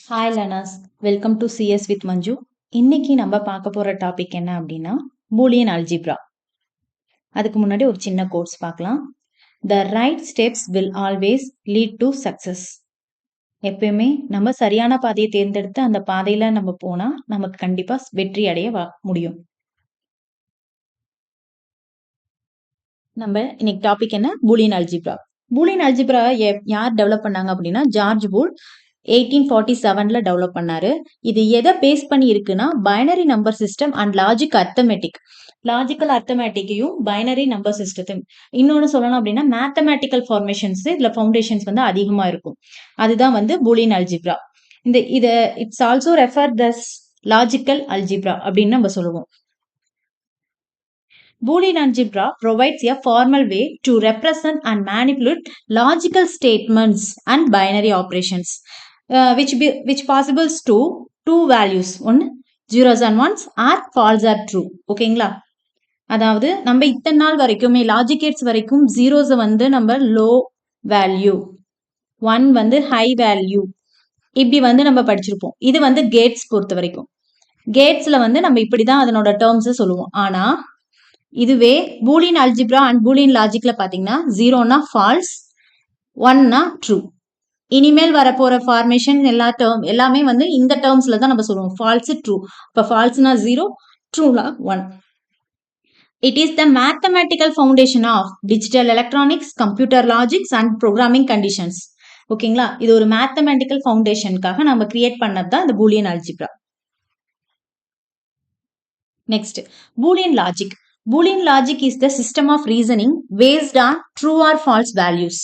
Hi learners, welcome to CS with Manju. இன்னைக்கு நம்ம பார்க்க போற டாபிக் என்ன அப்படின்னா பூலியன் அல்ஜிப்ரா. அதுக்கு முன்னாடி ஒரு சின்ன கோர்ஸ் பார்க்கலாம். The right steps will always lead to success. எப்பயுமே நம்ம சரியான பாதையை தேர்ந்தெடுத்து அந்த பாதையில நம்ம போனா நமக்கு கண்டிப்பா வெற்றி அடைய முடியும். நம்ம இன்னைக்கு டாபிக் என்ன? Boolean algebra. பூலியன் அல்ஜிப்ரா யார் டெவலப் பண்ணாங்க அப்படின்னா ஜார்ஜ் பூல் 1847ல டெவலப் பண்ணாரு. இது எதை பேஸ் பண்ணி இருக்குன்னா binary number system and logic arithmetic. Logical அர்த்தமேட்டிக்கையும் பைனரி நம்பர் சிஸ்டத்தையும் இன்னொன்னு சொல்லணும் அப்படின்னா மேத்தமேட்டிக்கல் ஃபார்மேஷன்ஸ் இதுல ஃபவுண்டேஷன்ஸ் வந்து அதிகமா இருக்கும். அதுதான் வந்து பூலியன் அல்ஜிப்ரா. இத it's also refer thus logical algebra அப்படின்னு நம்ம சொல்லுவோம். Boolean algebra provides a formal way to represent and manipulate logical statements and binary operations, which possibles to two values, one zeros and ones or false or true. ஓகேங்களா? அதாவது நம்ம இத்தனை நாள் வரைக்குமே logic Gates வரைக்கும் ஜீரோஸை வந்து நம்ம லோ வேல்யூ, ஒன் வந்து ஹை வேல்யூ, இப்படி வந்து நம்ம படிச்சிருப்போம். இது வந்து கேட்ஸ் பொறுத்த வரைக்கும். கேட்ஸ்ல வந்து நம்ம இப்படிதான் அதனோட டேர்ம்ஸ் சொல்லுவோம். ஆனா இதுவே பூலியன் அல்ஜிப்ரா அண்ட் பூலியன் லாஜிக்ல பாத்தீங்கன்னா ஜீரோனா ஃபால்ஸ், ஒன்னா ட்ரூ. இனிமேல் வரப்போற ஃபார்மேஷன் எல்லாமே வந்து இந்த டேர்ம்ஸ்ல தான் நம்ம சொல்லுவோம். False, true. இப்ப ஃபால்ஸ்னா ஜீரோ, ட்ரூனா one. It is the mathematical foundation of digital electronics, computer logics and programming conditions. ஓகேங்களா? இது ஒரு மேத்தமேட்டிக்கல் ஃபவுண்டேஷனுக்காக நம்ம கிரியேட் பண்ணது தான் இந்த Boolean algebra. Next, Boolean logic. Boolean logic is the system of reasoning based on true or false values.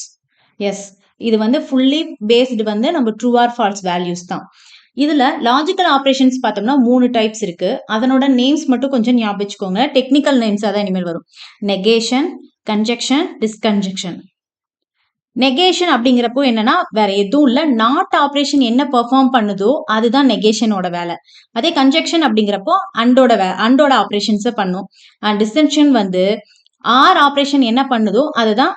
Yes, இது வந்து fully based வந்து நம்ம true or false values தான். இதுல லாஜிக்கல் ஆபரேஷன்ஸ் பார்த்தோம்னா 3 டைப்ஸ் இருக்கு. அதனோட நேம்ஸ் மட்டும் கொஞ்சம் ஞாபகம் வச்சுக்கோங்க. டெக்னிக்கல் நேம்ஸ் அதான் இனிமேல் வரும். Negation, conjunction, டிஸ்கன்ஜெக்ஷன். நெகேஷன் அப்படிங்கிறப்போ என்னன்னா வேற எதுவும் இல்ல, நாட் ஆபரேஷன் என்ன பெர்ஃபார்ம் பண்ணுதோ அதுதான் நெகேஷனோட வேலை. அதே கன்ஜெக்ஷன் அப்படிங்கிறப்போ அண்டோட ஆபரேஷன்ஸை பண்ணும். அண்ட் டிஸ்டன்ஷன் வந்து ஆர் ஆபரேஷன் என்ன பண்ணுதோ அதுதான்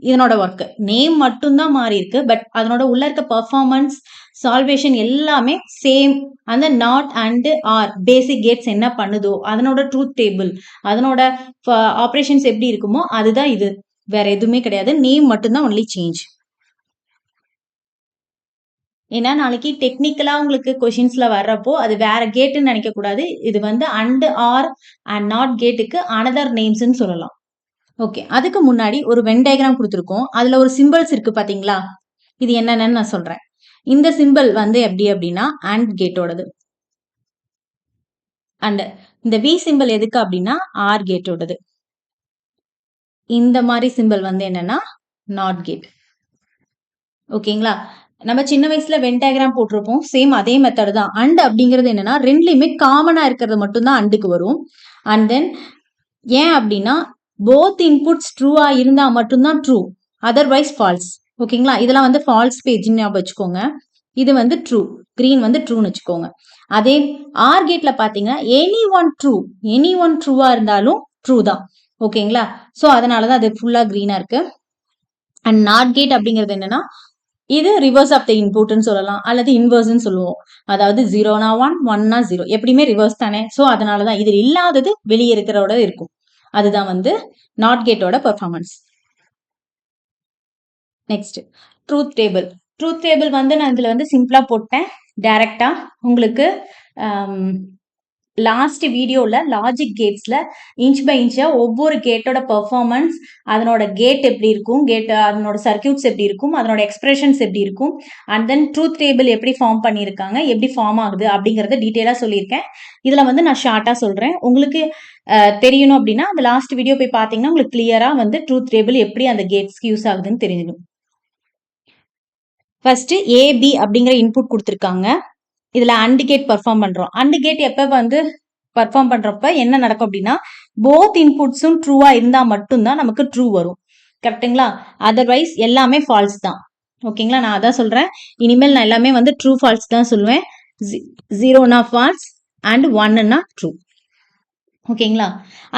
இதனோட ஒர்க். நேம் மட்டும்தான் மாறி இருக்கு, பட் அதனோட உள்ள இருக்க பெர்ஃபார்மன்ஸ், சால்வேஷன் எல்லாமே சேம். அந்த not and or basic gates என்ன பண்ணுதோ அதனோட ட்ரூத் டேபிள், அதனோட ஆபரேஷன்ஸ் எப்படி இருக்குமோ அதுதான் இது. வேற எதுவுமே கிடையாது. நேம் மட்டும்தான் ஒன்லி சேஞ்ச். ஏன்னா நாளைக்கு டெக்னிக்கலா உங்களுக்கு கொஸ்டின்ஸ்ல வர்றப்போ அது வேற கேட்டுன்னு நினைக்க கூடாது. இது வந்து அண்ட் ஆர் அண்ட் நாட் கேட்டுக்கு அனதர் நேம்ஸ்ன்னு சொல்லலாம். ஓகே, அதுக்கு முன்னாடி ஒரு வென் டயக்ராம் கொடுத்துருக்கோம். அதுல ஒரு சிம்பிள்ஸ் இருக்கு பாத்தீங்களா? இது என்னன்னு நான் சொல்றேன். இந்த சிம்பிள் வந்து எப்படி அப்படின்னா அண்ட் கேட்டோடது. அண்ட் இந்த வி சிம்பிள் எதுக்கு அப்படின்னா ஆர் கேட்டோடது. இந்த மாதிரி சிம்பிள் வந்து என்னன்னா நாட் கேட். ஓகேங்களா? நம்ம சின்ன வயசுல வென் டயக்ராம் போட்டிருப்போம். சேம் அதே மெத்தட் தான். அண்ட் அப்படிங்கிறது என்னன்னா ரெண்டுலயுமே காமனா இருக்கிறது மட்டும்தான் அண்டுக்கு வரும். அண்ட் தென் ஏன் அப்படின்னா போத் இன்புட்ஸ் ட்ரூவா இருந்தா மட்டும்தான் ட்ரூ, அதர்வைஸ் ஃபால்ஸ். ஓகேங்களா? இதெல்லாம் வந்து ஃபால்ஸ் பேஜ் ஞாபகம் வச்சுக்கோங்க. இது வந்து ட்ரூ, கிரீன் வந்து ட்ரூன்னு வச்சுக்கோங்க. அதே ஆர் கேட்ல பாத்தீங்கன்னா எனி ஒன் ட்ரூவா இருந்தாலும் ட்ரூ தான். ஓகேங்களா? சோ அதனாலதான் அது ஃபுல்லா கிரீனா இருக்கு. அண்ட் நாட் கேட் அப்படிங்கிறது என்னன்னா இது ரிவர்ஸ் ஆஃப் த இன்புட்னு சொல்லலாம், அல்லது இன்வர்ஸ்ன்னு சொல்லுவோம். அதாவது ஜீரோனா ஒன், ஒன்னா ஜீரோ, எப்படியுமே ரிவர்ஸ் தானே. சோ அதனாலதான் இது இல்லாதது வெளியே இருக்கிறோட இருக்கும். அதுதான் வந்து நாட் கேட்டோட performance. Next, truth table. Truth table வந்து நான் இதுல வந்து சிம்பிளா போட்டேன் டைரக்டா. உங்களுக்கு லாஸ்ட் வீடியோல லாஜிக் கேட்ஸ்ல இன்ச் பை இன்ச்சா ஒவ்வொரு கேட்டோட பெர்ஃபார்மன்ஸ், அதனோட கேட் எப்படி இருக்கும், அதனோட சர்க்கியூட்ஸ் எப்படி இருக்கும், அதனோட எக்ஸ்பிரஷன்ஸ் எப்படி இருக்கும், அண்ட் தென் ட்ரூத் டேபிள் எப்படி ஃபார்ம் பண்ணியிருக்காங்க, எப்படி ஃபார்ம் ஆகுது அப்படிங்கறத டீட்டெயிலா சொல்லியிருக்கேன். இதுல வந்து நான் ஷார்ட்டா சொல்றேன். உங்களுக்கு தெரியணும் அப்படின்னா அந்த லாஸ்ட் வீடியோ போய் பாத்தீங்கன்னா உங்களுக்கு கிளியரா வந்து ட்ரூத் டேபிள் எப்படி அந்த கேட்ஸ்க்கு யூஸ் ஆகுதுன்னு தெரிஞ்சிடும். ஃபர்ஸ்ட் ஏபி அப்படிங்கிற இன்புட் கொடுத்துருக்காங்க. இதுல அண்ட் கேட் பெர்ஃபார்ம் பண்றோம். அண்ட் கேட் எப்ப வந்து பெர்ஃபார்ம் பண்றப்ப என்ன நடக்கும் அப்படின்னா போத் இன்புட்ஸும் ட்ரூவா இருந்தா மட்டும்தான் நமக்கு ட்ரூ வரும். கரெக்டுங்களா? அதர்வைஸ் எல்லாமே ஃபால்ஸ் தான். ஓகேங்களா? நான் அதான் சொல்றேன். இனிமேல் நான் எல்லாமே வந்து ட்ரூ ஃபால்ஸ் தான் சொல்லுவேன். ஜீரோனா ஃபால்ஸ் அண்ட் ஒன்னுனா ட்ரூ. ஓகேங்களா?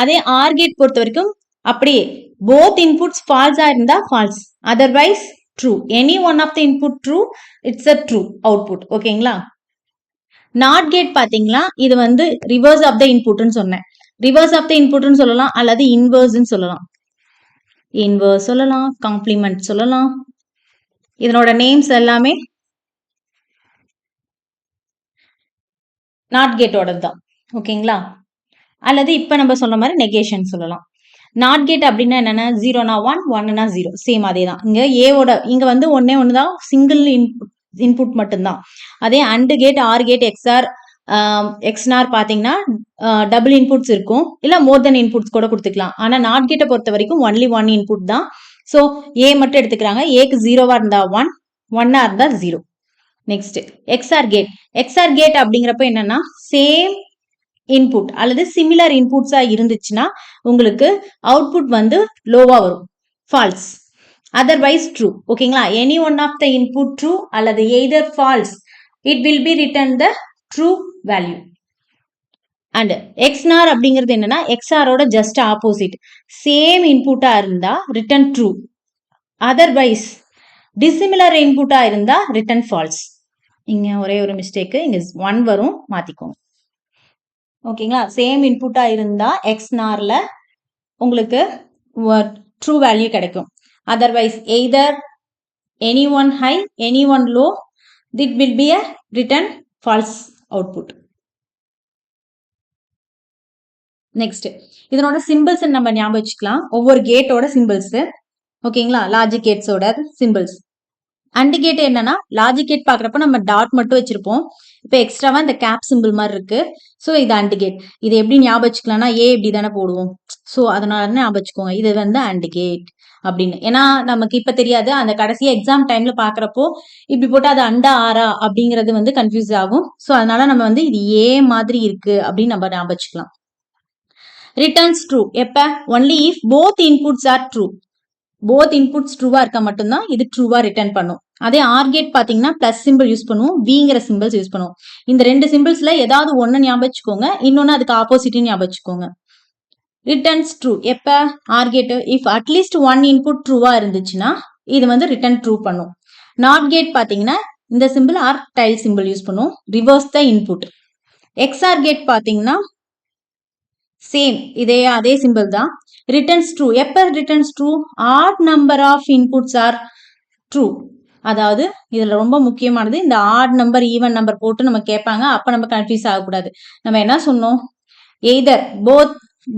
அதே ஆர் கேட் பொறுத்த வரைக்கும் அப்படியே போத் இன்புட்ஸ் ஃபால்ஸா இருந்தா false, otherwise true. Any one of the input true, it's a true output. ஓகேங்களா? நாட் கேட் பாத்தீங்களா, இது வந்து ரிவர்ஸ் ஆஃப் த இன்புட்னு சொன்னேன். ரிவர்ஸ் ஆஃப் த இன்புட்னு சொல்லலாம் அல்லது இன்வர்ஸ்ன்னு சொல்லலாம். இன்வர்ஸ் சொல்லலாம், காம்ப்ளிமெண்ட் சொல்லலாம். இதனோட நேம்ஸ் எல்லாமே நாட் கேட்டோடது தான். ஓகேங்களா? அல்லது இப்ப நம்ம சொன்ன மாதிரி நெகேஷன் சொல்லலாம். நாட் கேட் அப்படின்னா என்னன்னா, 0னா 1, 1னா 0. சேம் அதே தான். இங்க ஏவோட இங்க வந்து ஒன்னே ஒன்று தான், சிங்கிள் இன்புட் மட்டும்தான். அதே and gate, R gate, XOR, XNOR பாத்தீங்கன்னா டபுள் இன்புட்ஸ் இருக்கும், இல்ல மோர் தென் இன்புட்ஸ் கூட கொடுத்துக்கலாம். ஆனா நாட் கேட்டை பொறுத்த வரைக்கும் ஒன்லி ஒன் இன்புட் தான். ஸோ ஏ மட்டும் எடுத்துக்கிறாங்க. ஏக்கு 0வா இருந்தா 1, 1ஆ இருந்தா 0. Next XOR gate. XOR gate அப்படிங்கிறப்ப என்னன்னா, சேம் இன்புட் அல்லது சிமிலர் இன்புட்ஸா இருந்துச்சுன்னா உங்களுக்கு அவுட்புட் வந்து லோவா வரும், ஃபால்ஸ். Otherwise true. ஓகேங்களா? Any one of the input true அல்லது either false, it will be return the true value. And XNOR அப்படிங்கிறது என்னன்னா, எக்ஸ்ஆரோட ஜஸ்ட் ஆப்போசிட். சேம் இன்புட்டா இருந்தா ரிட்டன் ட்ரூ, அதர்வைஸ் டிசிமிலர் இன்புட்டா இருந்தா ரிட்டன் ஃபால்ஸ். இங்க ஒரே ஒரு மிஸ்டேக், இங்க 1 வரும், மாத்திக்கோங்க. ஓகேங்களா? சேம் இன்புட்டா இருந்தா எக்ஸ்நார்ல உங்களுக்கு ட்ரூ வேல்யூ கிடைக்கும். Otherwise either any one high, any one low, it will be a return false output. Next இதனோட சிம்பிள்ஸ் நம்ம ஞாபகம் வச்சுக்கலாம். ஒவ்வொரு கேட்டோட சிம்பிள்ஸ். ஓகேங்களா? லாஜிக் கேட்ஸோட சிம்பிள்ஸ். அண்ட் கேட் என்னன்னா, லாஜிக் கேட் பாக்குறப்ப நம்ம டாட் மட்டும் வச்சிருப்போம். இப்ப எக்ஸ்ட்ராவா இந்த கேப் சிம்பிள் மாதிரி இருக்கு. ஸோ இது அண்ட் கேட். இது எப்படி ஞாபகம் வச்சுக்கலாம்னா, ஏ இப்படி தானே போடுவோம். ஸோ அதனால ஞாபகம் வச்சுக்கோங்க, இது வந்து அண்ட் கேட் அப்படின்னு. ஏன்னா நமக்கு இப்ப தெரியாது, அந்த கடைசி எக்ஸாம் டைம்ல பாக்குறப்போ இப்படி போட்டு அது அண்டா ஆரா அப்படிங்கிறது வந்து கன்ஃபியூஸ் ஆகும். ஸோ அதனால நம்ம வந்து இது ஏ மாதிரி இருக்கு அப்படின்னு நம்ம ஞாபகம் வச்சுக்கலாம். ரிட்டர்ன்ஸ் ட்ரூ எப்ப? Only if both inputs are true. Both inputs ட்ரூவா இருக்க மட்டும்தான் இது ட்ரூவா ரிட்டர்ன் பண்ணும். அதே ஆர் கேட் பாத்தீங்கன்னா பிளஸ் சிம்பிள் யூஸ் பண்ணுவோம், விங்கிற சிம்பிள்ஸ் யூஸ் பண்ணுவோம். இந்த ரெண்டு சிம்பிள்ஸ்ல ஏதாவது ஒன்னு ஞாபகம் வச்சுக்கோங்க, இன்னொன்னு அதுக்கு ஆப்போசிட் ஞாபகம் வச்சுக்கோங்க. ரிட்டர்ன்ஸ் ட்ரூ எப்ப? R gate if at least one input ட்ரூவா இருந்துச்சுன்னா இது வந்து ரிட்டர்ன் ட்ரூ பண்ணும். நாட் கேட் பாத்தீங்கன்னா இந்த simple R tail simple use பண்ணுவோம், reverse the input. XOR gate பாத்தீங்கன்னா சேம் அதே சிம்பிள் தான். ரிட்டர்ன்ஸ் ட்ரூ எப்ப? Returns true add number of inputs are true. அதாவது இதுல ரொம்ப முக்கியமானது, இந்த ஆட் நம்பர் ஈவன் நம்பர் போட்டு நம்ம கேட்பாங்க, அப்ப நம்ம கன்ஃபியூஸ் ஆகக்கூடாது. நம்ம என்ன சொன்னோம்? எய்தர்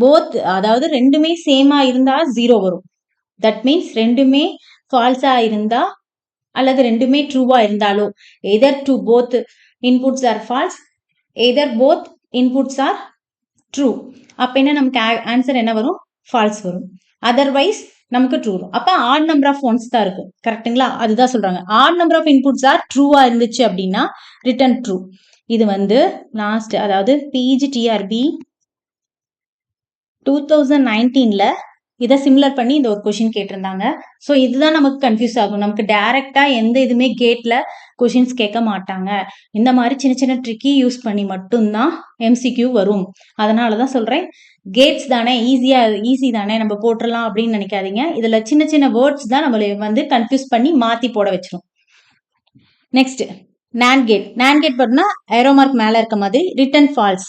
போத் அதாவது ரெண்டுமே சேமா இருந்தா 0 வரும். தட் மீன்ஸ் ரெண்டுமே ஃபால்ஸா இருந்தா அல்லது ரெண்டுமே ட்ரூவா இருந்தாலோ, either to both inputs or false, either both inputs are true, அப்ப என்ன நமக்கு ஆன்சர் என்ன வரும்? ஃபால்ஸ் வரும். அதர்வைஸ் நமக்கு ட்ரூ வரும். அப்ப ஆட் நம்பர் ஆஃப் ஒன்ஸ் தான் இருக்கும். கரெக்ட்டுங்களா? அதுதான் சொல்றாங்க. Odd number of inputs are ட்ரூவா இருந்துச்சு அப்படின்னா ரிட்டன் ட்ரூ. இது வந்து லாஸ்ட், அதாவது பிஜிடிஆர்பி 2019ல இதை சிமிலர் பண்ணி இந்த ஒரு கொஸ்டின் கேட்டிருந்தாங்க. ஸோ இதுதான் நமக்கு கன்ஃபியூஸ் ஆகும். நமக்கு டைரக்டா எந்த இதுவுமே கேட்ல கொஸ்டின்ஸ் கேட்க மாட்டாங்க. இந்த மாதிரி சின்ன சின்ன ட்ரிக்கி யூஸ் பண்ணி மட்டும்தான் எம்சிக்யூ வரும். அதனாலதான் சொல்றேன், கேட்ஸ் தானே ஈஸி தானே நம்ம போட்டுடலாம் அப்படின்னு நினைக்காதீங்க. இதுல சின்ன சின்ன வேர்ட்ஸ் தான் நம்மளை வந்து கன்ஃபியூஸ் பண்ணி மாத்தி போட வச்சிரும். Next NAND gate. NAND gate பார்த்தீங்கன்னா ஏரோ மார்க் மேல இருக்க மாதிரி ரிட்டன் ஃபால்ஸ்.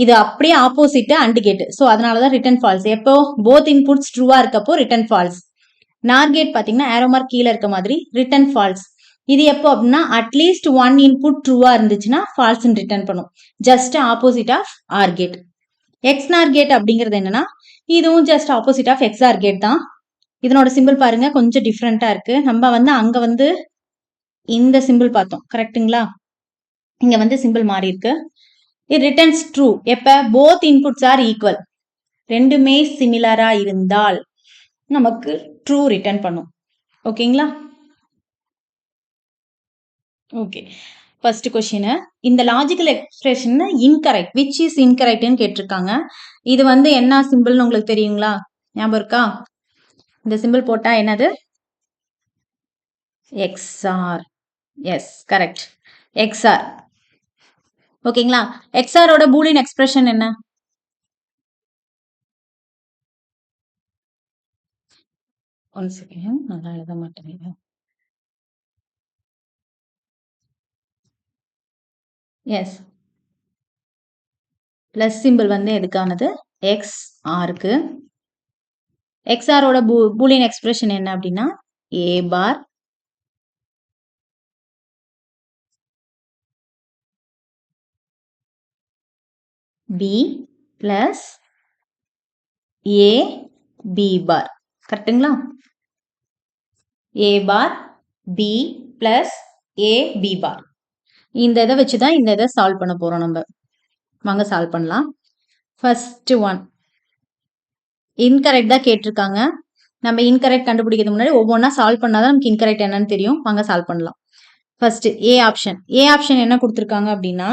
இது அப்படியே ஆப்போசிட் அண்ட் கேட். ஸோ அதனாலதான் ரிட்டன் ஃபால்ஸ். எப்போ? போத் இன்புட்ஸ் ட்ரூவா இருக்கப்போ ரிட்டன் ஃபால்ஸ். நார் கேட் பாத்தீங்கன்னா ஏரோ மார்க் கீழே இருக்க மாதிரி ரிட்டன் ஃபால்ஸ். இது எப்போ அப்படின்னா அட்லீஸ்ட் ஒன் இன்புட் ட்ரூவா இருந்துச்சுன்னா ஃபால்ஸ் ரிட்டர்ன் பண்ணும். Just opposite of OR gate. XNOR gate அப்படிங்கிறது என்னன்னா, இதுவும் just opposite of XOR gate தான். இதனோட சிம்பிள் பாருங்க கொஞ்சம் டிஃப்ரெண்டா இருக்கு. நம்ம வந்து அங்க வந்து இந்த சிம்பிள் பார்த்தோம், கரெக்டுங்களா? இங்க வந்து சிம்பிள் மாறி இருக்கு. it returns true எப்ப? both inputs are equal. ரெண்டுமே சிமிலரா இருந்தால் நமக்கு true return பண்ணும். ஓகேங்களா? ஓகே. ஃபர்ஸ்ட் கொஸ்டின், இந்த logical expression incorrect, which is incorrect ன்னு கேட்டிருக்காங்க. இது வந்து என்ன சிம்பிள்னு உங்களுக்கு தெரியுங்களா? ஞாபகம் இருக்கா? இந்த சிம்பிள் போட்டா என்னது? XR. Yes, correct. XR. ஓகேங்களா? XRோட பூலியன் எக்ஸ்பிரஷன் என்ன? ஒன் செகண்ட், நல்லா எழுத மாட்டேங்க. எஸ், பிளஸ் சிம்பிள் வந்து எதுக்கானது XRக்கு. XRோட பூலியன் எக்ஸ்பிரஷன் என்ன அப்படின்னா A bar B plus A B bar. கரெக்டுங்களா? A bar B plus A B bar. இந்த இதை வச்சு தான் இந்த இதை சால்வ் பண்ண போறோம் நம்ம. வாங்க சால்வ் பண்ணலாம். ஃபர்ஸ்ட் ஒன் இன்கரெக்ட் தான் கேட்டிருக்காங்க. நம்ம இன்கரெக்ட் கண்டுபிடிக்கிறது முன்னாடி ஒவ்வொன்றா சால்வ் பண்ணாதான் நமக்கு இன்கரெக்ட் என்னன்னு தெரியும். வாங்க சால்வ் பண்ணலாம். First A option. A option என்ன கொடுத்துருக்காங்க அப்படின்னா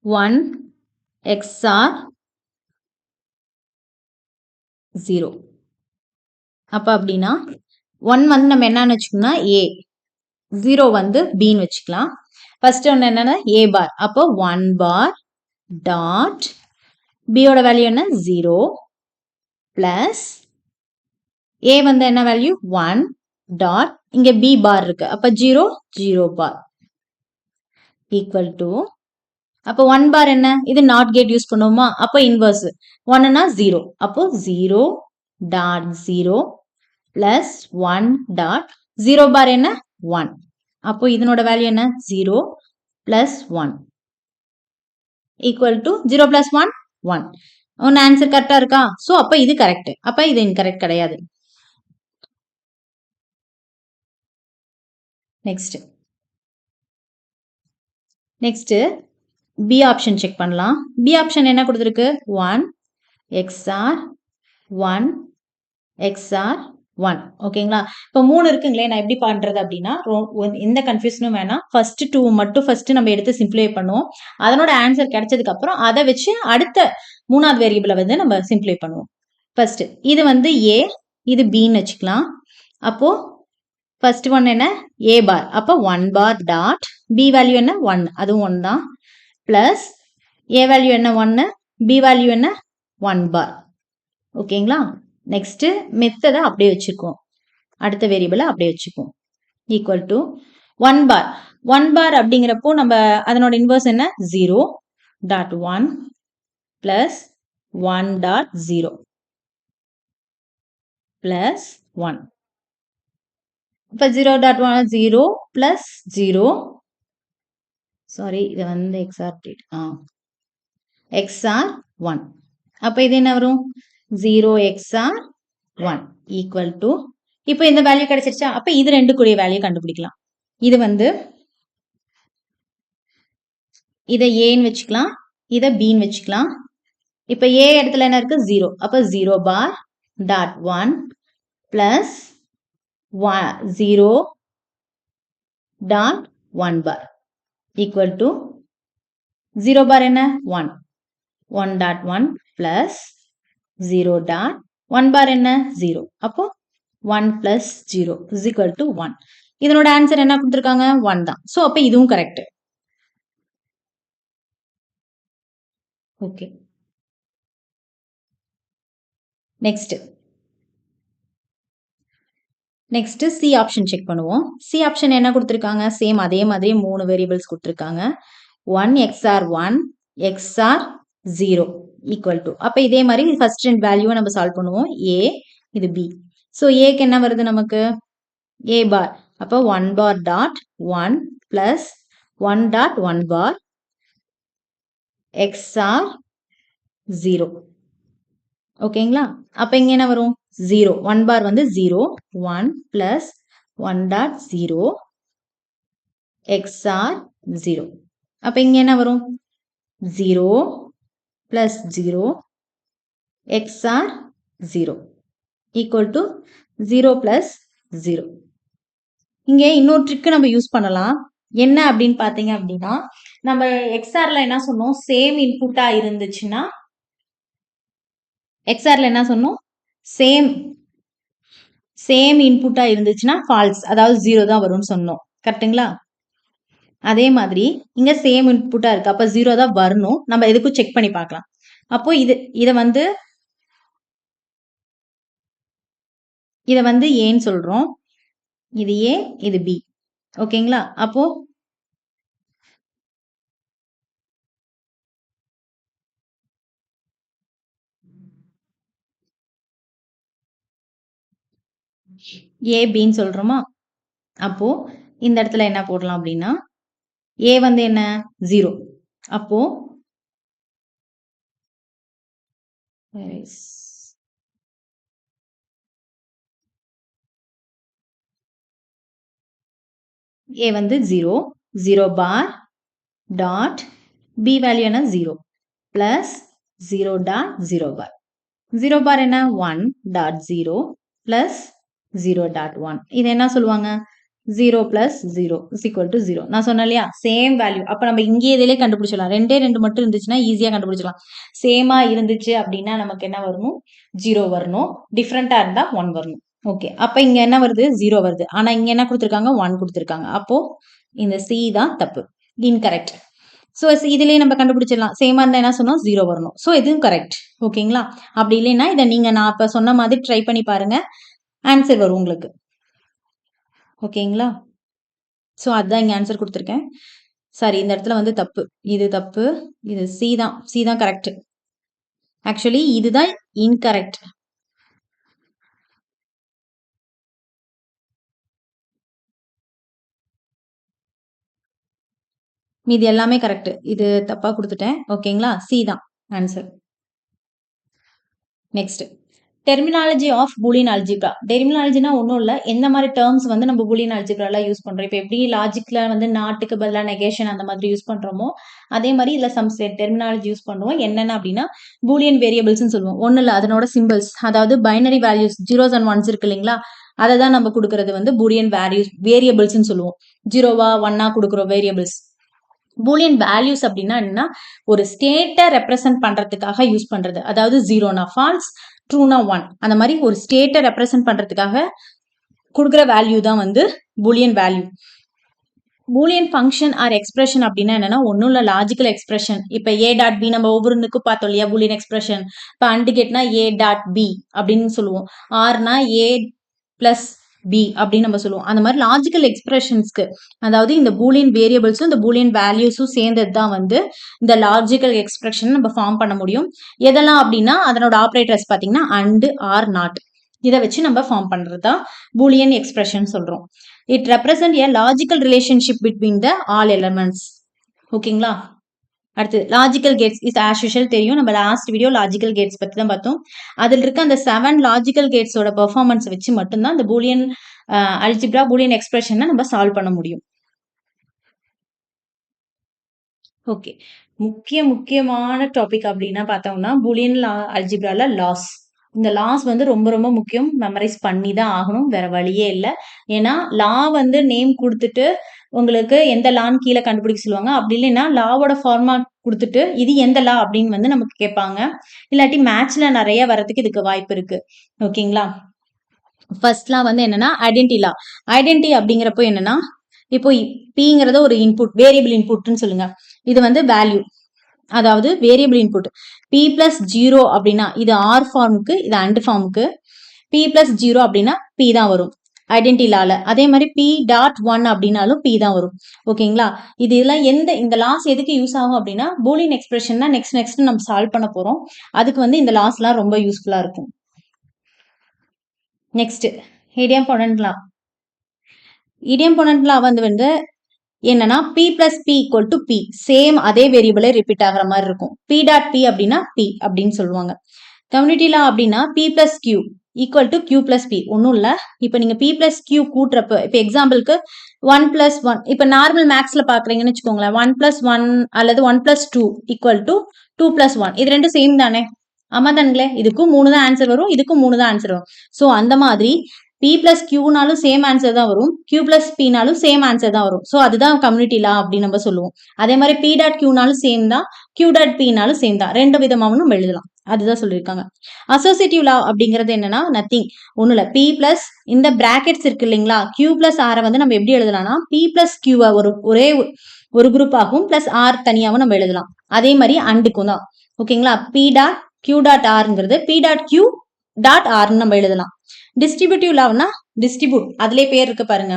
1 XR 0. அப்ப அப்படின்னா 1 வந்து நம்ம என்னன்னு வச்சுக்கோம்னா A, 0 வந்து Bன்னு வச்சுக்கலாம். ஃபர்ஸ்ட் ஒன்று என்னன்னா A bar. அப்போ 1 bar டாட் பியோட வேல்யூ என்ன 0 பிளஸ் A வந்து என்ன வேல்யூ 1 டாட் இங்க B பார் இருக்கு. அப்ப 0 0 பார் ஈக்குவல் டு அப்போ 1 பார் என்ன? இது நாட் கேட் யூஸ் பண்ணுவோமா? அப்போ இன்வர்ஸ் 1னா 0. அப்போ 0 டாட் 0 பிளஸ் 1 டாட் 0 பார் என்ன 1. அப்போ இதனோட வேல்யூ என்ன 0 பிளஸ் 1 ஈக்குவல் டு 0 பிளஸ் 1 1. உன் ஆன்சர் கரெக்டா இருக்கா? ஸோ அப்போ இது கரெக்ட். அப்போ இது இன்கரெக்ட் கிடையாது. நெக்ஸ்ட் பி ஆப்ஷன் செக் பண்ணலாம். பி ஆப்ஷன் என்ன கொடுத்துருக்கு 1 XR 1 XR 1. ஓகேங்களா? இப்போ 3 இருக்குங்களே, நான் எப்படி பண்றது அப்படின்னா எந்த கன்ஃபியூஷனும் வேணாம். ஃபர்ஸ்ட் 2 மட்டும் ஃபர்ஸ்ட் நம்ம எடுத்து சிம்பிளிஃபை பண்ணுவோம். அதனோட ஆன்சர் கிடைச்சதுக்கு அப்புறம் அதை வச்சு அடுத்த 3வது வேரியபிளை வந்து நம்ம சிம்பிளிஃபை பண்ணுவோம். ஃபர்ஸ்ட் இது வந்து A, இது Bன்னு வச்சுக்கலாம். அப்போ ஃபர்ஸ்ட் ஒன் என்ன A பார். அப்போ 1 பார் டாட் B வேல்யூ என்ன 1, அதுவும் 1 தான். பிளஸ் A வேல்யூ என்ன 1, B வேல்யூ என்ன 1 பார். ஓகேங்களா? நெக்ஸ்ட் மெத்தடை அப்படியே வச்சுக்குவோம். அடுத்த வேரியபிளை அப்படியே வச்சுக்குவோம். ஈக்குவல் டு 1 பார். 1 பார் அப்படிங்கிறப்போ நம்ம அதனோட இன்வர்ஸ் என்ன 0 டாட் 1 பிளஸ் 1 டாட் 0 பிளஸ் 1. இப்போ 0 டாட் 1 0 பிளஸ் 0. சாரி, இது வந்து XR 1. அப்போ இது என்ன வரும் 0 XR 1 ஈக்குவல் டு இப்போ இந்த வேல்யூ கிடைச்சிருச்சா? அப்போ இது ரெண்டு கூடிய வேல்யூ கண்டுபிடிக்கலாம். இது வந்து இதை ஏன்னு வச்சுக்கலாம், இதை பின்னு வச்சுக்கலாம். இப்போ ஏ இடத்துல என்ன இருக்கு 0. அப்போ 0 bar dot 1 plus 0 dot 1 bar equal to 0 bar என்ன 1 1 டாட் 1 பிளஸ் 0 டாட் 1 பார் என்ன 0. அப்போ 1 பிளஸ் 0 இஸ் ஈக்குவல் டு 1. இதனோட ஆன்சர் என்ன கொடுத்துருக்காங்க 1 தான். ஸோ அப்போ இதுவும் correct. Okay, next C option check பண்ணுவோம். சி ஆப்ஷன் என்ன கொடுத்துருக்காங்க? சேம் அதே மாதிரி 3 வேரியபிள்ஸ் கொடுத்துருக்காங்க. 1 XR 1 XR 0 ஈக்குவல் டு அப்போ இதே மாதிரி ஃபர்ஸ்ட் ரெண்டு வேல்யூவை நம்ம சால்வ் பண்ணுவோம். A, இது B. ஸோ ஏக்கு என்ன வருது நமக்கு A பார். அப்போ 1 பார் டாட் 1 பிளஸ் 1 டாட் 1 பார் XR 0. ஓகேங்களா? அப்போ இங்கே என்ன வரும் 0 1 பார் வந்து 0 1 பிளஸ் 1 டாட் 0 XR 0. அப்போ இங்கே என்ன வரும் 0 plus 0 XR 0 equal to 0 plus 0. இங்கே இன்னொரு ட்ரிக்கு நம்ம யூஸ் பண்ணலாம். என்ன அப்படின்னு பார்த்தீங்க அப்படின்னா, நம்ம XRல என்ன சொன்னோம், சேம் இன்புட்டா இருந்துச்சுன்னா XRல என்ன சொன்னோம், சேம் இன்புட்டா இருந்துச்சுன்னா ஃபால்ஸ், அதாவது 0 தான் வரும்னு சொன்னோம். கரெக்டுங்களா? அதே மாதிரி இங்க சேம் இன்புட்டா இருக்கு, அப்ப 0 தான் வரணும். நம்ம எதுக்கும் செக் பண்ணி பார்க்கலாம். அப்போ இதை வந்து ஏன்னு சொல்றோம். இது ஏ, இது பி. ஓகேங்களா? அப்போ ஏபின்னு சொல்றோமா? அப்போ இந்த இடத்துல என்ன போடலாம் அப்படின்னா ஏ வந்து என்ன 0. அப்போ ஏ வந்து 0 0 பார் டாட் பி வேல்யூ என்ன 0 பிளஸ் 0 டாட் 0 பார் 0 பார் என்ன 1 டாட் 0 பிளஸ் 0 டாட் 1 இது என்ன சொல்லுவாங்க 0 பிளஸ் 0 இஸ் ஈக்குவல் டு 0 நான் சொன்னேன் இல்லையா சேம் வேல்யூ அப்ப நம்ம இங்கே இதிலே கண்டுபிடிச்சிடலாம் 2 மட்டும் இருந்துச்சுன்னா ஈஸியா கண்டுபிடிச்சிடலாம் சேமா இருந்துச்சு அப்படின்னா நமக்கு என்ன வரணும் 0 வரணும் டிஃப்ரெண்டா இருந்தா 1 வரணும் ஓகே அப்ப இங்க என்ன வருது 0 வருது ஆனா இங்க என்ன கொடுத்துருக்காங்க 1 கொடுத்துருக்காங்க அப்போ இந்த சி தான் தப்பு இன்கரெக்ட் ஸோ இதுலேயே நம்ம கண்டுபிடிச்சிடலாம் சேமா இருந்தா என்ன சொன்னோம் 0 வரணும் ஸோ இதுவும் கரெக்ட் ஓகேங்களா அப்படி இல்லைன்னா இதை நீங்க நான் இப்ப சொன்ன மாதிரி ட்ரை பண்ணி பாருங்க ஆன்சர் வரும் உங்களுக்கு ஓகேங்களா ஸோ அதுதான் இங்க ஆன்சர் கொடுத்துருக்கேன் சாரி இந்த இடத்துல வந்து தப்பு இது சி தான் கரெக்ட் ஆக்சுவலி இதுதான் இன்கரெக்ட் மீதி எல்லாமே கரெக்ட் இது தப்பா கொடுத்துட்டேன் ஓகேங்களா சி தான் answer next terminology of Boolean algebra டெர்மினாலஜினா ஒன்றும் இல்லை எந்த மாதிரி டேர்ம்ஸ் வந்து நம்ம பூலியன் அல்ஜிப்ரால யூஸ் பண்றோம் இப்போ எப்படி லாஜிக்ல வந்து நாட்டுக்கு பதிலாக நெகேஷன் அந்த மாதிரி யூஸ் பண்றோமோ அதே மாதிரி இதுல சம் டெர்மினாலஜி யூஸ் பண்ணுவோம் என்னென்ன அப்படின்னா பூலியன் வேரியபிள்ஸ்னு சொல்லுவோம் ஒன்றும் இல்லை அதனோட சிம்பிள்ஸ் அதாவது binary values zeros and once இருக்கு இல்லைங்களா அதை தான் நம்ம கொடுக்கறது வந்து பூலியன் வேரியபிள்ஸ்ன்னு சொல்லுவோம் 0வா 1ஆ கொடுக்குறோம் வேரியபிள்ஸ் பூலியன் வேல்யூஸ் அப்படின்னா என்னன்னா ஒரு ஸ்டேட்டை ரெப்ரசென்ட் பண்றதுக்காக யூஸ் பண்றது அதாவது 0னா ஃபால்ஸ் ட்ரூனா 1 அந்த மாதிரி ஒரு ஸ்டேட்டை ரெப்ரசென்ட் பண்றதுக்காக கொடுக்குற வேல்யூ தான் வந்து Boolean value Boolean function or expression அப்படின்னா என்னன்னா ஒன்றும் இல்லை லாஜிக்கல் எக்ஸ்பிரஷன் இப்போ ஏ டாட் பி நம்ம ஒவ்வொன்றுக்கு பார்த்தோம் இல்லையா பூலியன் எக்ஸ்பிரஷன் இப்போ அண்டிகேட்னா ஏ டாட் பி அப்படின்னு சொல்லுவோம் ஆர்னா ஏ பிளஸ் பி அப்படின்னு நம்ம சொல்லுவோம் அந்த மாதிரி லாஜிக்கல் எக்ஸ்பிரஷன்ஸ்க்கு அதாவது இந்த பூலியன் வேரியபிள்ஸும் இந்த பூலியன் வேல்யூஸும் சேர்ந்தது தான் வந்து இந்த லாஜிக்கல் எக்ஸ்பிரஷன் நம்ம ஃபார்ம் பண்ண முடியும் எதெல்லாம் அப்படின்னா அதனோட ஆப்ரேட்டர்ஸ் பார்த்தீங்கன்னா அண்டு ஆர் நாட் இதை வச்சு நம்ம ஃபார்ம் பண்றது தான் பூலியன் எக்ஸ்பிரஷன் சொல்றோம் it represent a logical relationship between the all elements ஓகேங்களா அடுத்து logical gates is as usual தெரியும் நம்ம லாஸ்ட் வீடியோ லாஜிக்கல் கேட்ஸ் பத்தி தான் பார்த்தோம் அதில் இருக்க அந்த 7 லாஜிக்கல் கேட்ஸோட பெர்ஃபார்மன்ஸ் வச்சு மட்டும்தான் இந்த பூலியன் அல்ஜிப்ரா பூலியன் எக்ஸ்பிரஷனை நம்ம சால்வ் பண்ண முடியும் ஓகே முக்கியமான டாபிக் அப்படின்னா பார்த்தோம்னா பூலியன் அல்ஜிப்ரால லாஸ் இந்த லாஸ் வந்து ரொம்ப ரொம்ப முக்கியம் மெமரைஸ் பண்ணி தான் ஆகணும் வேற வழியே இல்லை ஏன்னா லா வந்து நேம் கொடுத்துட்டு உங்களுக்கு எந்த லான்னு கீழே கண்டுபிடிக்க சொல்லுவாங்க அப்படி இல்லைன்னா லாவோட ஃபார்மாட் கொடுத்துட்டு இது எந்த லா அப்படின்னு வந்து நமக்கு கேட்பாங்க இல்லாட்டி மேட்ச்ல நிறைய வரதுக்கு இதுக்கு வாய்ப்பு இருக்கு ஓகேங்களா ஃபர்ஸ்ட் லா வந்து என்னன்னா ஐடென்டி அப்படிங்கிறப்போ என்னன்னா இப்போ பிங்கிறத ஒரு இன்புட் வேரியபிள் இன்புட்னு சொல்லுங்க இது வந்து வேல்யூ அதாவது வேரியபிள் இன்புட் பி பிளஸ் 0 அப்படின்னா இது ஆர் ஃபார்முக்கு இது அண்ட் ஃபார்முக்கு பி பிளஸ் 0 அப்படின்னா பி தான் வரும் ஐடென்டிலால அதே மாதிரி பி டாட் 1 அப்படின்னாலும் பி தான் வரும் ஓகேங்களா இதெல்லாம் இந்த லாஸ் எதுக்கு யூஸ் ஆகும் அப்படின்னா பூலியன் எக்ஸ்பிரஷன் தான் நெக்ஸ்ட் நம்ம சால்வ் பண்ண போறோம் அதுக்கு வந்து இந்த லாஸ்லாம் ரொம்ப யூஸ்ஃபுல்லா இருக்கும் நெக்ஸ்ட் இடியம்பொனன்ட் லா வந்து என்னன்னா P plus B equal to P same அதே வேரியபிளே ரிப்பீட் ஆகிற மாதிரி இருக்கும் பி டாட் பி அப்படின்னா பி அப்படின்னு சொல்லுவாங்க கம்யூனிட்டி லா அப்படின்னா P plus Q equal to Q plus P ஒன்றும் இல்லை இப்போ நீங்கள் பி பிளஸ் கியூ கூட்டுறப்ப இப்போ எக்ஸாம்பிளுக்கு 1+1 இப்போ நார்மல் மேக்ஸில் பார்க்குறீங்கன்னு வச்சுக்கோங்களேன் 1+1 அல்லது 1+2 ஈக்குவல் டு 2+1 இது ரெண்டும் சேம் தானே ஆமா தானுங்களே இதுக்கும் 3 தான் ஆன்சர் வரும் இதுக்கும் 3 தான் ஆன்சர் வரும் ஸோ அந்த மாதிரி பி பிளஸ் கியூனாலும் சேம் ஆன்சர் தான் வரும் கியூ பிளஸ் பினாலும் சேம் ஆன்சர் தான் வரும் ஸோ அதுதான் கம்யூனிட்டி லா அப்படின்னு நம்ம சொல்லுவோம் அதே மாதிரி பி டாட் கியூனாலும் சேம் தான் கியூ டாட் பினாலும் சேம் தான் ரெண்டு விதமாகவும் நம்ம எழுதலாம் அதுதான் சொல்லியிருக்காங்க அசோசியேட்டிவ் லா அப்படிங்கிறது என்னன்னா நத்திங் ஒன்றும் இல்லை பி பிளஸ் இந்த பிராக்கெட்ஸ் இருக்கு இல்லைங்களா கியூ பிளஸ் ஆரை வந்து நம்ம எப்படி எழுதலாம்னா பி பிளஸ் கியூவை ஒரே ஒரு குரூப் ஆகும் பிளஸ் ஆர் தனியாகவும் நம்ம எழுதலாம் அதே மாதிரி அண்டுக்கும் தான் ஓகேங்களா பி டாட் கியூ டாட் ஆர்ங்கிறது பி டாட் கியூ டாட் ஆர்னு நம்ம எழுதலாம் டிஸ்ட்ரிபியூட்டிவ் லாவ்னா டிஸ்ட்ரிபியூட் அதுலேயே பேர் இருக்கு பாருங்க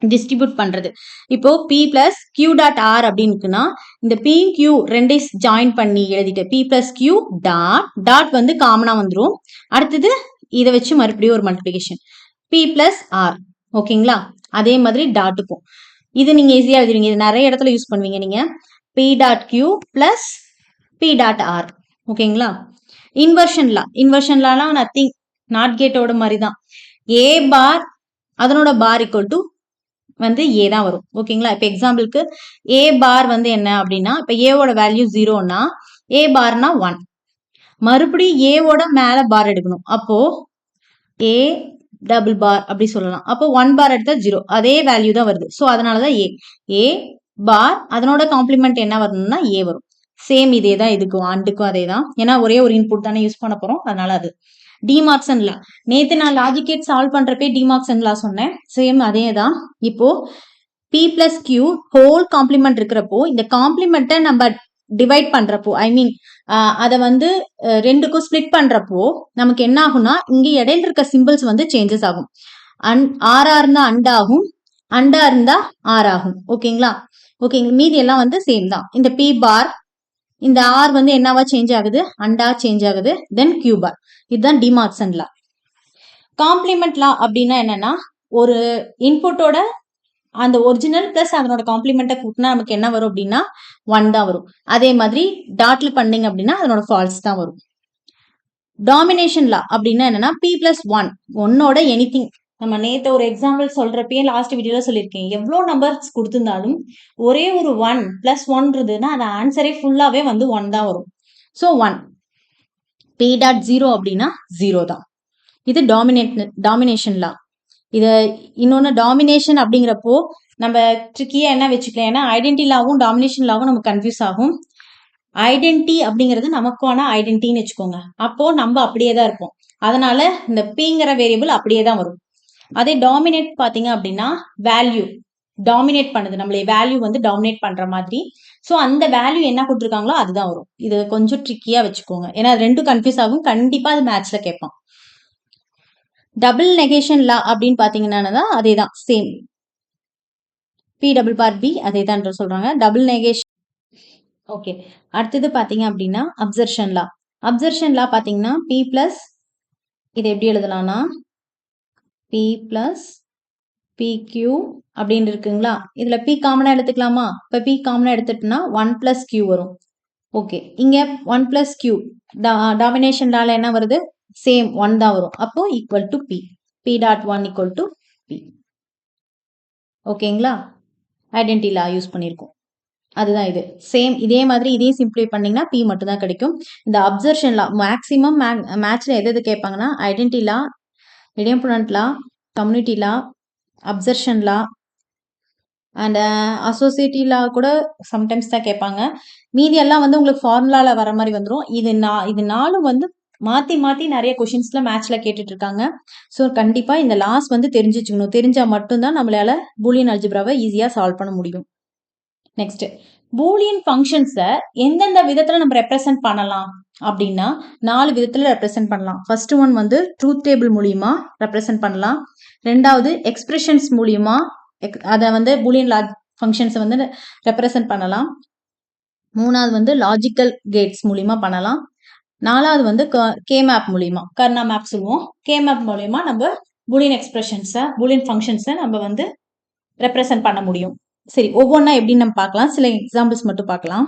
டிஸ்ட்ரிபியூட் பண்றது இப்போ B plus q dot r அப்படின்னுக்குன்னா இந்த பி கியூ ரெண்டையும் ஜாயின் பண்ணி எழுதிட்டு பி பிளஸ் கியூ டாட் வந்து காமனா வந்துடும் அடுத்தது இதை வச்சு மறுபடியும் ஒரு மல்டிபிளிகேஷன் பி பிளஸ் ஆர். ஓகேங்களா? அதே மாதிரி டாட்டுக்கும் இது நீங்க ஈஸியா எழுதுவீங்க. இது நிறைய இடத்துல யூஸ் பண்ணுவீங்க நீங்க. P dot Q plus P dot R. ஓகேங்களா? இன்வர்ஷன்லாம் நத்திங், நாட் கேட்டோட மாதிரி தான். ஏ பார் அதனோட பார் ஈக்குவல் டு வந்து ஏ தான் வரும். ஓகேங்களா? இப்போ எக்ஸாம்பிளுக்கு ஏ பார் வந்து என்ன அப்படின்னா, இப்போ ஏவோட வேல்யூ 0னா ஏ பார்னா 1. மறுபடியும் ஏவோட மேல பார் எடுக்கணும். அப்போ ஏ டபுள் பார் அப்படி சொல்லலாம். அப்போ 1 பார் எடுத்தா 0, அதே வேல்யூ தான் வருது. ஸோ அதனாலதான் ஏ பார் அதனோட காம்ப்ளிமெண்ட் என்ன வரணும்னா ஏ வரும். சேம் இதே தான் இதுக்கும் அண்டுக்கும் அதே தான். ஏன்னா ஒரே ஒரு இன்புட் தானே யூஸ் பண்ண போறோம், அதனால அது. டிமார்க்சன் லா, நேத்து நான் லாஜிக் சால்வ் பண்றப்பே டிமார்க்சன் லா சொன்னேன். சேம் அதே தான். இப்போ B plus Q whole complement இருக்கிறப்போ இந்த காம்ப்ளிமெண்ட்டை நம்ம டிவைட் பண்றப்போ, ஐ மீன் அதை வந்து ரெண்டுக்கும் ஸ்பிளிட் பண்றப்போ நமக்கு என்ன ஆகும்னா இங்க இடையில இருக்க சிம்பிள்ஸ் வந்து சேஞ்சஸ் ஆகும். ஆரா இருந்தா அண்டா ஆகும், அண்டா இருந்தா ஆர் ஆகும். ஓகேங்களா? ஓகேங்க, மீதி எல்லாம் வந்து சேம் தான். இந்த பி பார் இந்த ஆர் வந்து என்னவா சேஞ்ச் ஆகுது, அண்டா சேஞ்ச் ஆகுது. தென் கியூ பார். இதுதான் டிமார்க்சன் லா. காம்ப்ளிமெண்ட் லா அப்படின்னா என்னன்னா, ஒரு இன்புட்டோட அந்த ஒரிஜினல் பிளஸ் அதனோட காம்ப்ளிமெண்ட்டை கூட்டினா நமக்கு என்ன வரும் அப்படின்னா 1 தான் வரும். அதே மாதிரி டாட்ல பண்ணீங்க அப்படின்னா அதனோட ஃபால்ஸ் தான் வரும். டாமினேஷன் லா அப்படின்னா என்னன்னா, பி பிளஸ் 1 ஒன்னோட எனிதிங். நம்ம நேற்று ஒரு எக்ஸாம்பிள் சொல்றப்பயே லாஸ்ட் வீடியோல சொல்லியிருக்கேன், எவ்வளோ நம்பர்ஸ் கொடுத்திருந்தாலும் ஒரே ஒரு 1 பிளஸ் 1 இருந்ததுன்னா அந்த ஆன்சரே ஃபுல்லாவே வந்து 1 தான் வரும். ஸோ 1 பி டாட் 0 அப்படின்னா 0 தான். இது டாமினேஷன் லா. இதை இன்னொன்று டாமினேஷன் அப்படிங்கிறப்போ நம்ம ட்ரிக்கியா என்ன வச்சுக்கலாம், ஏன்னா ஐடென்டி லாவும் டாமினேஷன் லாவும் நமக்கு கன்ஃபியூஸ் ஆகும். ஐடென்டி அப்படிங்கிறது நமக்கான ஐடென்டின்னு வச்சுக்கோங்க. அப்போ நம்ம அப்படியே தான் இருப்போம். அதனால இந்த பிங்கிற வேரியபிள் அப்படியே தான் வரும். அதே டாமினேட் பார்த்தீங்க அப்படின்னா வேல்யூ டாமினேட் பண்ணுது, நம்மளே வேல்யூ வந்து டாமினேட் பண்ற மாதிரி. ஸோ அந்த வேல்யூ என்ன கொடுத்துருக்காங்களோ அதுதான் வரும். இது கொஞ்சம் ட்ரிக்கியா வச்சுக்கோங்க, ஏன்னா ரெண்டும் கன்ஃபியூஸ் ஆகும். கண்டிப்பா அது மேட்ச்ல கேட்பான். டபுள் நெகேஷன் லா அப்படின்னு பாத்தீங்கன்னா அதே தான், same. P double bar P அதே தான் சொல்றாங்க. Double negation. ஓகே, அடுத்தது பாத்தீங்க அப்படின்னா அப்சர்ஷன் லா. அப்சர்ஷன் லா பாத்தீங்கன்னா பி பிளஸ், இதை எப்படி எழுதலாம்னா பி பிளஸ் பி கியூ அப்படின்னு இருக்குங்களா. இதுல பி காமனா எடுத்துக்கலாமா? இப்ப பி காமனா எடுத்துட்டுனா 1 பிளஸ் கியூ வரும். ஓகே, இங்க 1 பிளஸ் கியூ டாமினேஷன் லால என்ன வருது, சேம் 1 தான் வரும். அப்போ equal to P, P dot 1 equal to P. ஓகேங்களா? ஐடென்டி லா யூஸ் பண்ணியிருக்கோம், அதுதான் இது. சேம் இதே மாதிரி இதையும் சிம்பிளை பண்ணீங்கன்னா பி மட்டும் தான் கிடைக்கும். இந்த அப்சர்ஷன் லா மேக்சிமம் மேட்ச்ல எது கேட்பாங்கன்னா identity law, idempotent law, community law, absorption law and associative law கூட சம்டைம்ஸ் தான் கேட்பாங்க. மீதி எல்லாம் வந்து உங்களுக்கு ஃபார்முலால வர மாதிரி வந்துடும். இது நாலும் வந்து மாத்தி மாத்தி நிறைய கொஷின்ஸ்ல மேட்ச்ல கேட்டுட்டு இருக்காங்க. ஸோ கண்டிப்பா இந்த லாஸ் வந்து தெரிஞ்சு வச்சுக்கணும். தெரிஞ்சா மட்டும்தான் நம்மளால பூலியன் அல்ஜிப்ராவை ஈஸியா சால்வ் பண்ண முடியும். நெக்ஸ்ட், பூலியன் ஃபங்க்ஷன்ஸை எந்தெந்த விதத்துல நம்ம ரெப்ரசென்ட் பண்ணலாம் அப்படின்னா 4 விதத்துல ரெப்ரசென்ட் பண்ணலாம். ஃபர்ஸ்ட் ஒன் வந்து ட்ரூத் டேபிள் மூலியமா ரெப்ரசென்ட் பண்ணலாம். ரெண்டாவது எக்ஸ்பிரஷன்ஸ் மூலியமா அதை வந்து பூலியன் ஃபங்க்ஷன்ஸை வந்து ரெப்ரசென்ட் பண்ணலாம். மூணாவது வந்து லாஜிக்கல் கேட்ஸ் மூலியமா பண்ணலாம். நாலாவது வந்து கே மேப் மூலியமா, கர்னா மேப் சொல்லுவோம். கே மேப் மூலியமா நம்ம பூலியன் எக்ஸ்பிரஷன்ஸை, பூலியன் ஃபங்க்ஷன்ஸை நம்ம வந்து ரெப்ரசென்ட் பண்ண முடியும். சரி, ஒவ்வொன்றா எப்படின்னு நம்ம பார்க்கலாம். சில எக்ஸாம்பிள்ஸ் மட்டும் பார்க்கலாம்.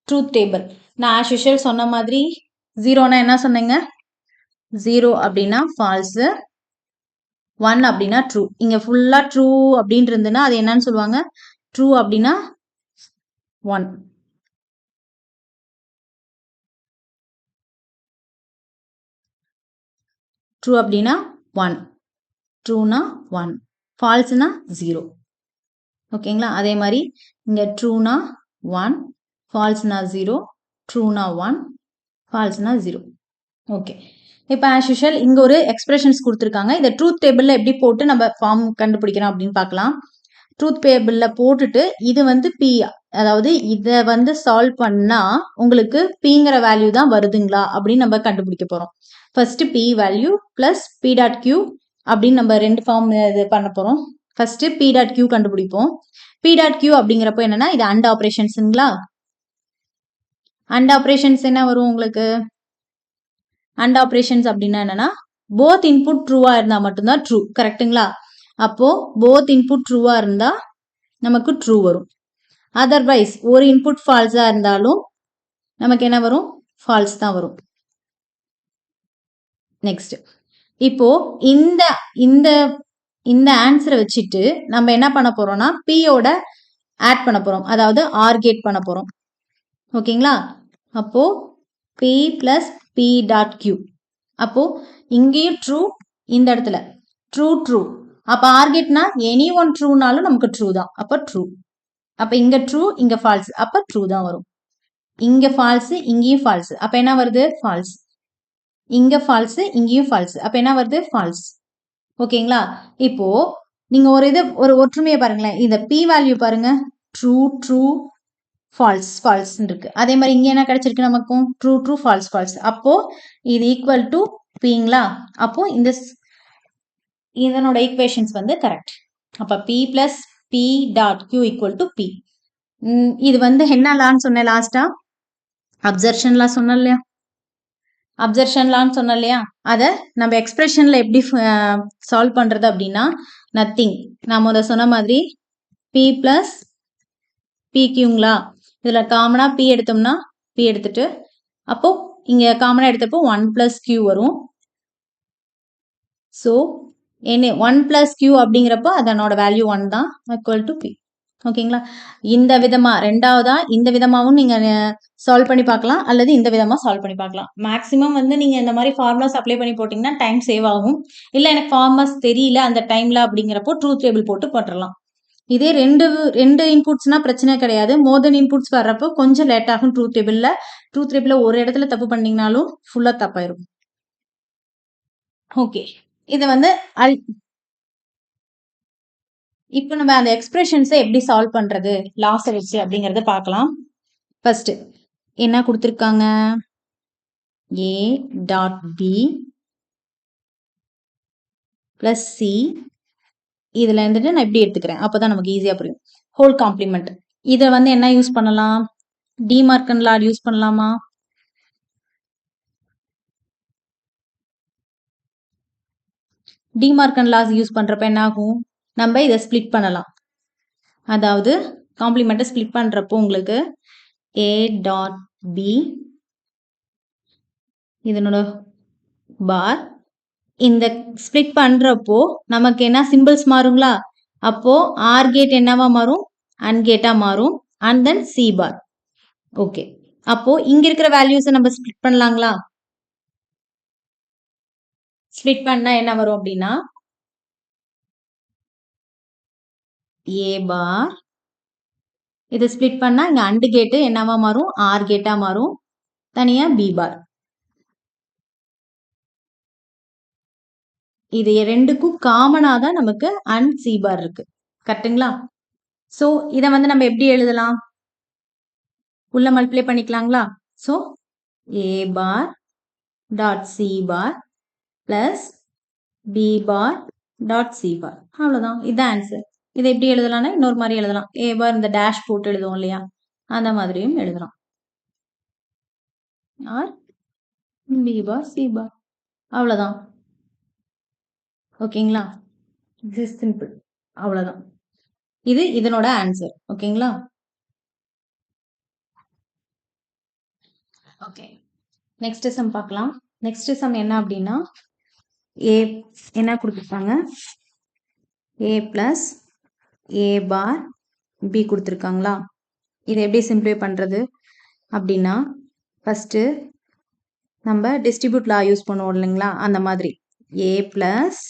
ட்ரூத் டேபிள், நான் ஆஸ் யூஷுவல் சொன்ன மாதிரி 0னா என்ன சொன்னீங்க, 0 அப்படின்னா ஃபால்ஸ், 1 அப்படின்னா ட்ரூ. இங்க ஃபுல்லா ட்ரூ அப்படின்னு இருந்துன்னா அது என்னன்னு சொல்லுவாங்க, ட்ரூ அப்படின்னா 1. ட்ரூ அப்படின்னா 1, ட்ரூனா 1, ஃபால்ஸ்னா 0. ஓகேங்களா? அதே மாதிரி இங்க ட்ரூனா 1, ஃபால்ஸ்னா 0, ட்ரூனா 1, ஃபால்ஸ்னா 0. ஓகே, இப்போ ஆஸ் யூஷுவல் இங்க ஒரு எக்ஸ்பிரஷன்ஸ் கொடுத்துருக்காங்க. இதை ட்ரூத் டேபிள்ல எப்படி போட்டு நம்ம ஃபார்ம் கண்டுபிடிக்கிறோம் அப்படின்னு பார்க்கலாம். ட்ரூத் டேபிள்ல போட்டுட்டு இது வந்து பி, அதாவது இதை வந்து சால்வ் பண்ணா உங்களுக்கு பிங்கிற வேல்யூ தான் வருதுங்களா அப்படின்னு நம்ம கண்டுபிடிக்க போறோம். First P value plus P dot Q அப்படின்னு நம்ம ரெண்டு ஃபார்ம் இது பண்ண போறோம். ஃபர்ஸ்ட் பி டாட் கியூ கண்டுபிடிப்போம். பி டாட் கியூ அப்படிங்கிறப்போ என்னன்னா இது அண்ட் ஆப்ரேஷன்ஸுங்களா. அண்ட் ஆப்ரேஷன்ஸ் என்ன வரும் உங்களுக்கு, அண்ட் ஆப்ரேஷன்ஸ் அப்படின்னா என்னன்னா போத் இன்புட் ட்ரூவா இருந்தா மட்டும்தான் ட்ரூ. கரெக்ட்டுங்களா? அப்போ போத் இன்புட் ட்ரூவா இருந்தா நமக்கு ட்ரூ வரும். அதர்வைஸ் ஒரு இன்புட் ஃபால்ஸா இருந்தாலும் நமக்கு என்ன வரும்? ஃபால்ஸ் தான் வரும். நெக்ஸ்ட், இப்போ இந்த இந்த இந்த ஆன்சரை வச்சுட்டு நம்ம என்ன பண்ண போறோம்னா பியோட ஆட் பண்ண போறோம், அதாவது ஆர் கேட் பண்ண போறோம். ஓகேங்களா? அப்போ P plus P dot Q. அப்போ இங்கேயும் ட்ரூ, இந்த இடத்துல ட்ரூ ட்ரூ. அப்போ ஆர்கேட்னா எனி ஒன் ட்ரூனாலும் நமக்கு ட்ரூ தான். அப்போ ட்ரூ. அப்போ இங்க ட்ரூ, இங்க ஃபால்ஸ். அப்போ ட்ரூ தான் வரும். இங்க ஃபால்ஸ், இங்கேயும் ஃபால்ஸ். அப்போ என்ன வருது? ஃபால்ஸ். இங்க ஃபால்ஸ், இங்கேயும் ஃபால்ஸ். அப்போ என்ன வருது? ஃபால்ஸ். ஓகேங்களா? இப்போ நீங்க ஒரு ஒற்றுமையை பாருங்களேன். இந்த பி வேல்யூ பாருங்க, ட்ரூ ட்ரூ ஃபால்ஸ் ஃபால்ஸ் இருக்கு. அதே மாதிரி இங்க என்ன கிடைச்சிருக்கு நமக்கும்? True true false false. அப்போ இது ஈக்குவல் டு பிங்களா? அப்போ இதனோட ஈக்குவேஷன்ஸ் வந்து கரெக்ட். அப்ப P plus P dot Q equal to P. இது வந்து என்ன லான்னு சொன்னேன் லாஸ்டா? அப்சர்ஷன் லா சொன்னேன் இல்லையா? அப்சர்ஷன் லான்னு சொன்னேன் இல்லையா? அதை நம்ம எக்ஸ்பிரஷன்ல எப்படி சால்வ் பண்றது அப்படின்னா, நத்திங். நான் முதல்ல சொன்ன மாதிரி பி பிளஸ் பி கியூங்களா? இதுல காமனா பி எடுத்தோம்னா பி எடுத்துட்டு, அப்போ இங்க காமனா எடுத்தப்போ 1 பிளஸ் கியூ வரும். ஸோ என்ன 1 பிளஸ் கியூ அப்படிங்கிறப்போ அதனோட வேல்யூ 1 தான், ஈக்குவல் டு பி. ஓகேங்களா? இந்த விதமா ரெண்டாவதா இந்த விதமாகவும் நீங்க சால்வ் பண்ணி பார்க்கலாம், அல்லது இந்த விதமா சால்வ் பண்ணி பார்க்கலாம். மேக்ஸிமம் வந்து நீங்க இந்த மாதிரி ஃபார்முலாஸ் அப்ளை பண்ணி போட்டீங்கன்னா டைம் சேவ் ஆகும். இல்லை எனக்கு ஃபார்முலாஸ் தெரியல அந்த டைம்ல அப்படிங்கிறப்போ ட்ரூத் டேபிள் போட்டு போட்டுடலாம். இதே ரெண்டு இன்புட்ஸ்னா பிரச்சனை கிடையாது. மோர் தென் இன்புட்ஸ் வர்றப்போ கொஞ்சம் லேட் ஆகும் ட்ரூத் டேபிள்ல ஒரு இடத்துல தப்பு பண்ணீங்கனாலும் ஃபுல்லா தப்பாயிரும். ஓகே, இதை வந்து இப்போ நம்ம அந்த எக்ஸ்பிரஷன்ஸை எப்படி சால்வ் பண்றது லாஸை வச்சு அப்படிங்கறத பார்க்கலாம். ஃபர்ஸ்ட் என்ன கொடுத்துருக்காங்க? A dot B plus C. இதுல இருந்துட்டு நான் இப்படி எடுத்துக்கிறேன், அப்போதான் நமக்கு ஈஸியா புரியும். Whole complement. இதை வந்து என்ன யூஸ் பண்ணலாம்? டிமார்கன் லா யூஸ் பண்ணலாமா? டிமார்கன் லாஸ் யூஸ் பண்றப்ப என்ன ஆகும்? நம்ம இதை ஸ்பிளிட் பண்ணலாம். அதாவது காம்ப்ளிமெண்ட்டை ஸ்பிளிட் பண்றப்போ உங்களுக்கு ஏ டாட் பி இதனோட பார், இந்த ஸ்பிளிட் பண்றப்போ நமக்கு என்ன சிம்பிள்ஸ் மாறுங்களா? அப்போ ஆர் கேட் என்னவா மாறும்? அண்ட் கேட்டா மாறும். And then C bar. Okay, அப்போ இங்க இருக்கிற வேல்யூஸை நம்ம ஸ்பிளிட் பண்ணலாங்களா? ஸ்பிளிட் பண்ணா என்ன வரும் அப்படின்னா ஏ பார், இதை ஸ்பிளிட் பண்ணா இங்க அண்ட் கேட்டு என்னவா மாறும்? ஆர் கேட்டா மாறும். தனியா பி பார். இது ரெண்டுக்கும் காமனா தான் நமக்கு அண்ட் சி பார் இருக்கு. கரெக்டுங்களா? ஸோ இதை வந்து நம்ம எப்படி எழுதலாம்? உள்ள மல்டிப்ளை பண்ணிக்கலாங்களா? So a bar dot c bar plus b bar dot c bar. அவ்வளோதான், இதுதான் ஆன்சர். இதை எப்படி எழுதலாம்னா இன்னொரு மாதிரி எழுதலாம். ஏ பார் இந்த டேஷ் போட்டு எழுதுவோம் இல்லையா? அந்த மாதிரியும் எழுதலாம். R B bar C bar. அவ்வளோதான். ஓகேங்களா? This is simple. அவ்வளோதான். இது இதனோட ஆன்சர். ஓகேங்களா? ஓகே, நெக்ஸ்ட் சம் பார்க்கலாம். நெக்ஸ்ட் சம் என்ன அப்படின்னா, ஏ என்ன கொடுத்துருக்காங்க? ஏ பிளஸ் ஏ பார் பி கொடுத்துருக்காங்களா? இதை எப்படி சிம்பிளிஃபை பண்றது அப்படின்னா, ஃபர்ஸ்ட் நம்ம டிஸ்ட்ரிபியூட் லா யூஸ் பண்ணுவோம் இல்லைங்களா? அந்த மாதிரி ஏ பிளஸ்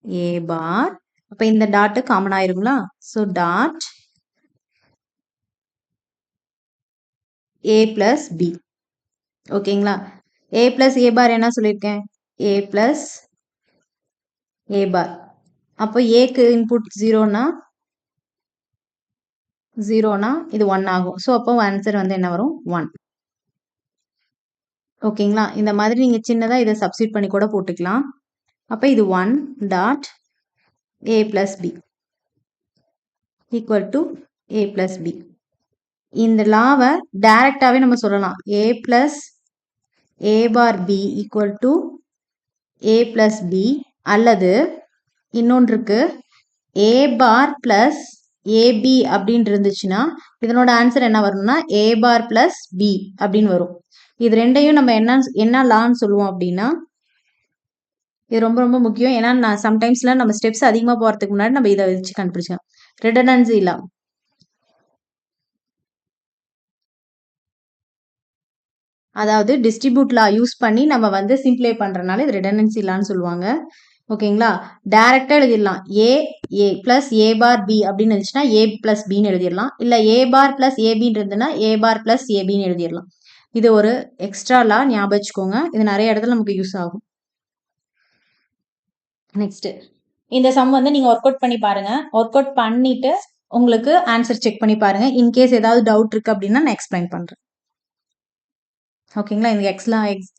ஏ பார், அப்ப இந்த டாட் காமன் ஆயிருங்களா? So dot a plus b. ஓகேங்களா? ஏ பிளஸ் ஏ பார் என்ன சொல்லியிருக்கேன்? A plus a bar. அப்போ ஏக்கு இன்புட் ஜீரோனா இது 1 ஆகும். ஸோ அப்போ ஆன்சர் வந்து என்ன வரும்? 1. ஓகேங்களா? இந்த மாதிரி நீங்க சின்னதா இதை சப்ஸ்டிட் பண்ணி கூட போட்டுக்கலாம். அப்ப இது 1 dot a plus B equal to a plus b. இந்த லாவை டைரக்டாவே நம்ம சொல்லலாம். A plus a bar b equal to a plus b அல்லது இன்னொன்று இருக்கு a bar plus ab அப்படின்னு இருந்துச்சுன்னா இதனோட ஆன்சர் என்ன வரும்னா a bar plus b அப்படின்னு வரும். இது ரெண்டையும் நம்ம என்ன லான்னு சொல்லுவோம் அப்படின்னா, இது ரொம்ப ரொம்ப முக்கியம். ஏன்னா நான் சம்டைம்ஸ்ல நம்ம ஸ்டெப்ஸ் அதிகமா போறதுக்கு முன்னாடி நம்ம இதை வச்சு கண்டுபிடிச்சோம். ரிடண்டன்சி லா. அதாவது டிஸ்ட்ரிபியூட் லா யூஸ் பண்ணி நம்ம வந்து சிம்ப்ளை பண்றதுனால இது ரிடண்டன்சி லான்னு சொல்லுவாங்க. ஓகேங்களா? டைரக்டா எழுதிடலாம். ஏ பிளஸ் ஏ பார் பி அப்படின்னு இருந்துச்சுன்னா ஏ பிளஸ் பின்னு எழுதிடலாம். இல்ல ஏ பார் பிளஸ் ஏபின்னு இருந்ததுன்னா ஏ பார் பிளஸ் ஏபின்னு எழுதிடலாம். இது ஒரு எக்ஸ்ட்ரா லா, ஞாபகம் வச்சுக்கோங்க. இது நிறைய இடத்துல நமக்கு யூஸ் ஆகும். நெக்ஸ்ட் இந்த சம் வந்து நீங்க ஒர்க் அவுட் பண்ணி பாருங்க. ஒர்க் அவுட் பண்ணிட்டு உங்களுக்கு ஆன்சர் செக் பண்ணி பாருங்க. இன்கேஸ் ஏதாவது டவுட் இருக்கு அப்படின்னா நான் எக்ஸ்பிளைன் பண்றேன். ஓகேங்களா? இந்த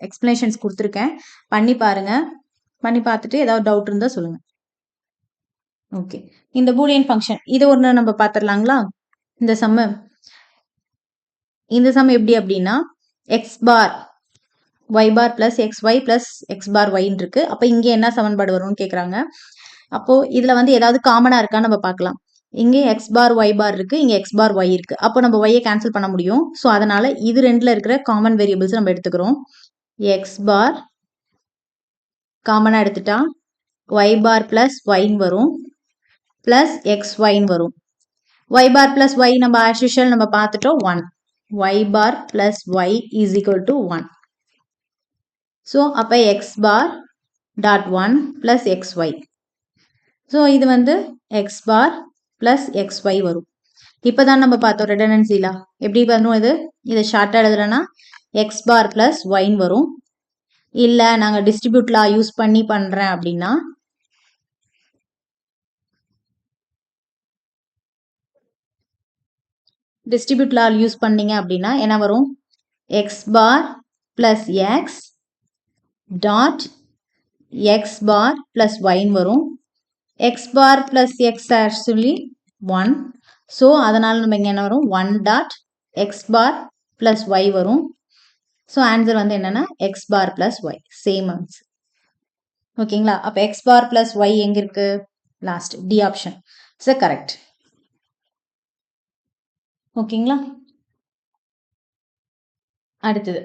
எக்ஸ்பிளனேஷன்ஸ் கொடுத்துருக்கேன். பண்ணி பாருங்க. பண்ணி பார்த்துட்டு ஏதாவது டவுட் இருந்தா சொல்லுங்க. ஓகே, இந்த பூலியன் ஃபங்க்ஷன் இது ஒன்று நம்ம பார்த்துடலாங்களா? இந்த சம் எப்படி அப்படின்னா x bar y bar plus x y plus x bar ஒய்ன்னு இருக்கு. அப்போ இங்கே என்ன சமன்பாடு வரும்னு கேட்குறாங்க. அப்போ இதுல வந்து ஏதாவது காமனா இருக்கான்னு நம்ம பார்க்கலாம். இங்கே எக்ஸ் பார் ஒய் பார் இருக்கு, இங்க எக்ஸ் பார் ஒய் இருக்கு. அப்போ நம்ம ஒய்யை கேன்சல் பண்ண முடியும். ஸோ அதனால இது ரெண்டுல இருக்கிற காமன் வேரியபிள்ஸ் நம்ம எடுத்துக்கிறோம். எக்ஸ் பார் காமனா எடுத்துட்டா ஒய் பார் பிளஸ் ஒய்ன்னு வரும், பிளஸ் எக்ஸ் ஒய்ன்னு வரும். ஒய் பார் பிளஸ் ஒய் நம்ம ஆஸ் யூஷுவல் நம்ம பார்த்துட்டோம் 1. Y bar plus y is equal to 1. So அப்போ x bar dot 1 plus x y. So இது வந்து x bar plus x y வரும். இப்போ தான் நம்ம பார்த்தோம் ரிடண்டன்சி லா. எப்படி பண்ணணும் இது? இதை ஷார்ட்டாக எழுதுறேன்னா எக்ஸ் பார் பிளஸ் ஒய்ன்னு வரும். இல்லை நாங்கள் டிஸ்ட்ரிபியூட் லா யூஸ் பண்ணி பண்ணுறேன் அப்படின்னா டிஸ்ட்ரிபியூட் லா யூஸ் பண்ணீங்க அப்படின்னா என்ன வரும்? X bar plus x dot x bar plus ஒய்ன்னு வரும். X bar plus x actually 1. So அதனால நம்ம இங்கே என்ன வரும்? 1 dot x bar plus y வரும். ஸோ ஆன்சர் வந்து என்னன்னா x bar plus y, same answer. ஓகேங்களா? அப்போ எக்ஸ் பார் பிளஸ் ஒய் எங்க இருக்கு? Last d option is correct. ஓகேங்களா? அடுத்தது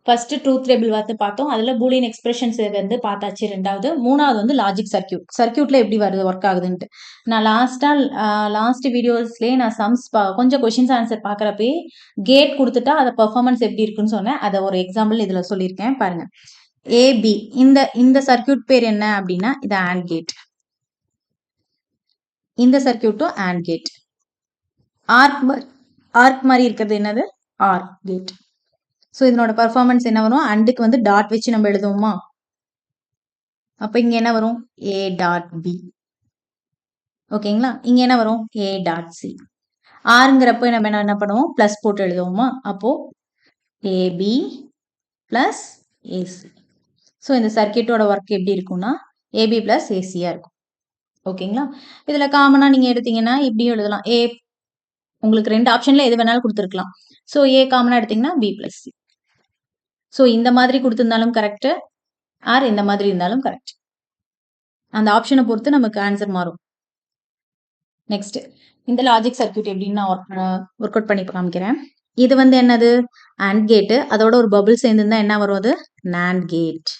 ஃபர்ஸ்ட் ட்ரூத் டேபிள் வந்து பார்த்தோம். அதில் பூலியன் எக்ஸ்பிரஷன்ஸ் வந்து பார்த்தாச்சு. ரெண்டாவது மூணாவது வந்து லாஜிக் சர்க்கியூட்ல எப்படி வருது ஒர்க் ஆகுதுன்ட்டு. நான் லாஸ்ட் வீடியோஸ்லேயே நான் சம்ஸ் கொஞ்சம் கொஷின்ஸ் ஆன்சர் பார்க்குறப்பே கேட் கொடுத்துட்டா அதை பெர்ஃபார்மன்ஸ் எப்படி இருக்குன்னு சொன்னேன். அதை ஒரு எக்ஸாம்பிள் இதில் சொல்லியிருக்கேன் பாருங்க. ஏபி இந்த சர்க்கியூட் பேர் என்ன அப்படின்னா இது ஆண்ட் கேட். இந்த சர்க்கியூட்டும் ஆண்ட் கேட். ஆர்க் மாதிரி இருக்கிறது என்னது? OR gate. ஸோ இதனோட பர்ஃபார்மன்ஸ் என்ன வரும்? அண்டுக்கு வந்து டாட் வச்சு நம்ம எழுதுவோமா? அப்போ இங்க என்ன வரும்? A dot B. ஓகேங்களா? இங்க என்ன வரும்? A dot C. ஆறுங்கிறப்ப நம்ம என்ன பண்ணுவோம்? பிளஸ் போட்டு எழுதுவோமா? அப்போ ஏபி பிளஸ் ஏசி. ஸோ இந்த சர்க்கியூட்டோட ஒர்க் எப்படி இருக்கும்னா ஏபி பிளஸ் ஏசியா இருக்கும். ஓகேங்களா? இதுல காமனா நீங்க எடுத்தீங்கன்னா இப்படியும் எழுதலாம். ஏ உங்களுக்கு ரெண்டு ஆப்ஷன்ல எது வேணாலும் கொடுத்துருக்கலாம். ஸோ ஏ காமனா எடுத்தீங்கன்னா பி பிளஸ் சி. ஸோ இந்த மாதிரி கொடுத்துருந்தாலும் கரெக்ட், ஆர் இந்த மாதிரி இருந்தாலும் கரெக்ட். அந்த ஆப்ஷனை பொறுத்து நமக்கு ஆன்சர் மாறும். நெக்ஸ்ட் இந்த லாஜிக் சர்க்கியூட் எப்படின்னு நான் ஒர்க் அவுட் பண்ணி காமிக்கிறேன். இது வந்து என்னது? AND கேட்டு. அதோட ஒரு பபிள் சேர்ந்துருந்தா என்ன வரும்? அது NAND கேட்.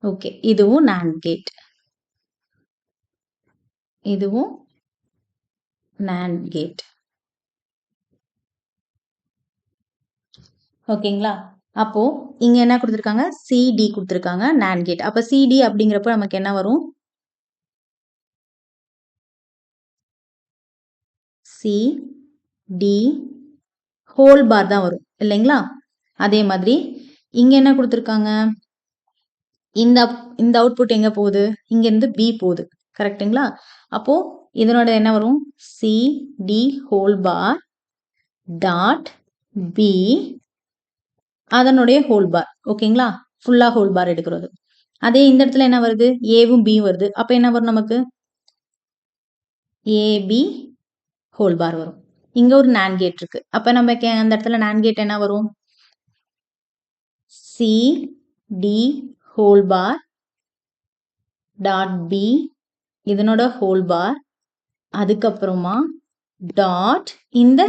ஓகே, இதுவும் NAND கேட், இதுவும் NAND கேட். ஓகேங்களா? அப்போ இங்க என்ன கொடுத்துருக்காங்க? சிடி கொடுத்துருக்காங்க, NAND கேட். அப்ப சிடி அப்படிங்கிறப்ப நமக்கு என்ன வரும்? சிடி ஹோல் பார் தான் வரும் இல்லைங்களா? அதே மாதிரி இங்க என்ன கொடுத்துருக்காங்க? இந்த அவுட்புட் எங்க போகுது? இங்க இருந்து பி போகுது, கரெக்டுங்களா? அப்போ இதனோட என்ன வரும்? CD whole bar dot B அதனுடைய ஹோல் பார். ஓகேங்களா? ஃபுல்லா ஹோல் பார் எடுக்கிறது. அதே இந்த இடத்துல என்ன வருது? ஏவும் பி வருது. அப்ப என்ன வரும் நமக்கு? ஏபி ஹோல் பார் வரும். இங்க ஒரு NAND கேட் இருக்கு. அப்ப நம்ம அந்த இடத்துல NAND கேட் என்ன வரும்? CD whole bar dot B இதனோட whole bar அதுக்கப்புறமா டாட் இந்த